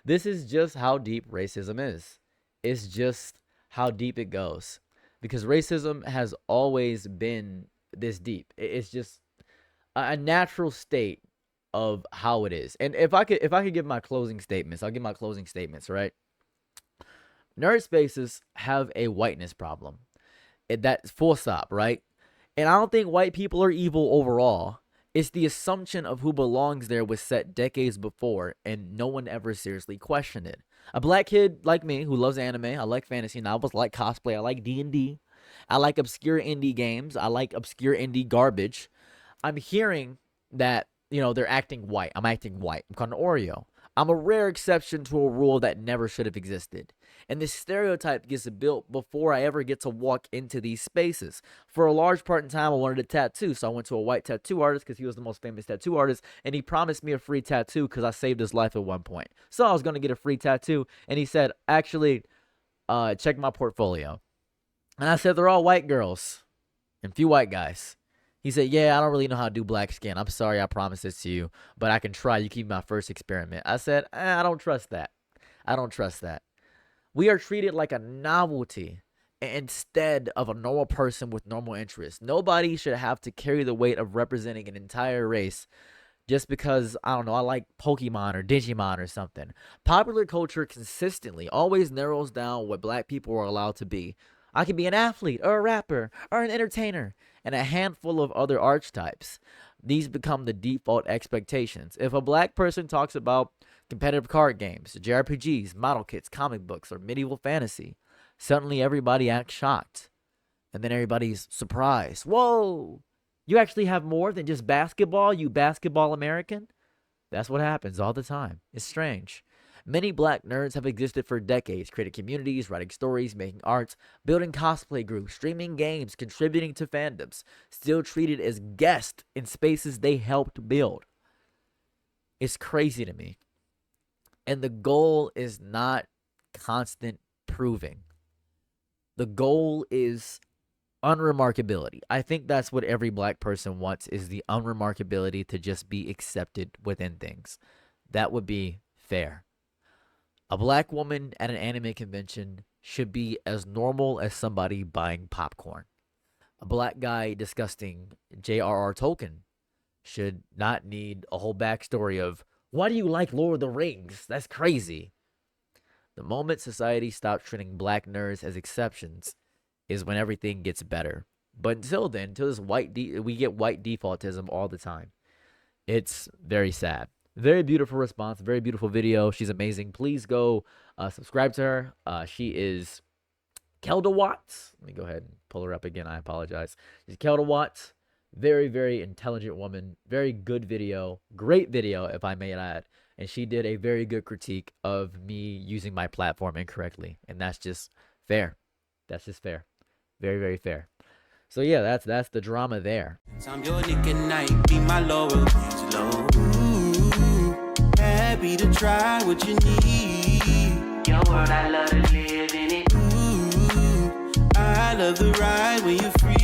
This is just how deep racism is. It's just how deep it goes, because racism has always been this deep. It's just a natural state of how it is. And if I could give my closing statements, I'll give my closing statements, right? Nerd spaces have a whiteness problem. That's full stop, right? And I don't think white people are evil overall. It's the assumption of who belongs there was set decades before, and no one ever seriously questioned it. A black kid like me who loves anime, I like fantasy novels, I like cosplay, I like D&D, I like obscure indie games, I like obscure indie garbage. I'm hearing that, you know, they're acting white. I'm acting white. I'm called an Oreo. I'm a rare exception to a rule that never should have existed. And this stereotype gets built before I ever get to walk into these spaces. For a large part in time, I wanted a tattoo, so I went to a white tattoo artist because he was the most famous tattoo artist, and he promised me a free tattoo because I saved his life at one point. So I was going to get a free tattoo, and he said, actually, check my portfolio. And I said, they're all white girls and few white guys. He said, yeah, I don't really know how to do black skin. I'm sorry I promised this to you, but I can try. You keep my first experiment. I said, I don't trust that. I don't trust that. We are treated like a novelty instead of a normal person with normal interests. Nobody should have to carry the weight of representing an entire race just because, I don't know, I like Pokemon or Digimon or something. Popular culture consistently always narrows down what black people are allowed to be. I could be an athlete or a rapper or an entertainer and a handful of other archetypes. These become the default expectations. If a black person talks about competitive card games, JRPGs, model kits, comic books, or medieval fantasy, suddenly everybody acts shocked. And then everybody's surprised. Whoa, you actually have more than just basketball, you basketball American? That's what happens all the time. It's strange. Many black nerds have existed for decades, created communities, writing stories, making art, building cosplay groups, streaming games, contributing to fandoms, still treated as guests in spaces they helped build. It's crazy to me. And the goal is not constant proving. The goal is unremarkability. I think that's what every black person wants, is the unremarkability to just be accepted within things. That would be fair. A black woman at an anime convention should be as normal as somebody buying popcorn. A black guy discussing J.R.R. Tolkien should not need a whole backstory of, why do you like Lord of the Rings? That's crazy. The moment society stops treating black nerds as exceptions is when everything gets better. But until then, until this we get white defaultism all the time. It's very sad. Very beautiful response. Very beautiful video. She's amazing. Please go subscribe to her. She is Kelda Watts. Let me go ahead and pull her up again. I apologize. She's Kelda Watts. Very, very intelligent woman. Very good video. Great video, if I may add. And she did a very good critique of me using my platform incorrectly. And that's just fair. That's just fair. Very, very fair. So yeah, that's the drama there. I'm your Nick and Night, be my Laurel Angelo. Happy to try what you need. Your world, I love to live in it. Ooh, I love the ride when you're free.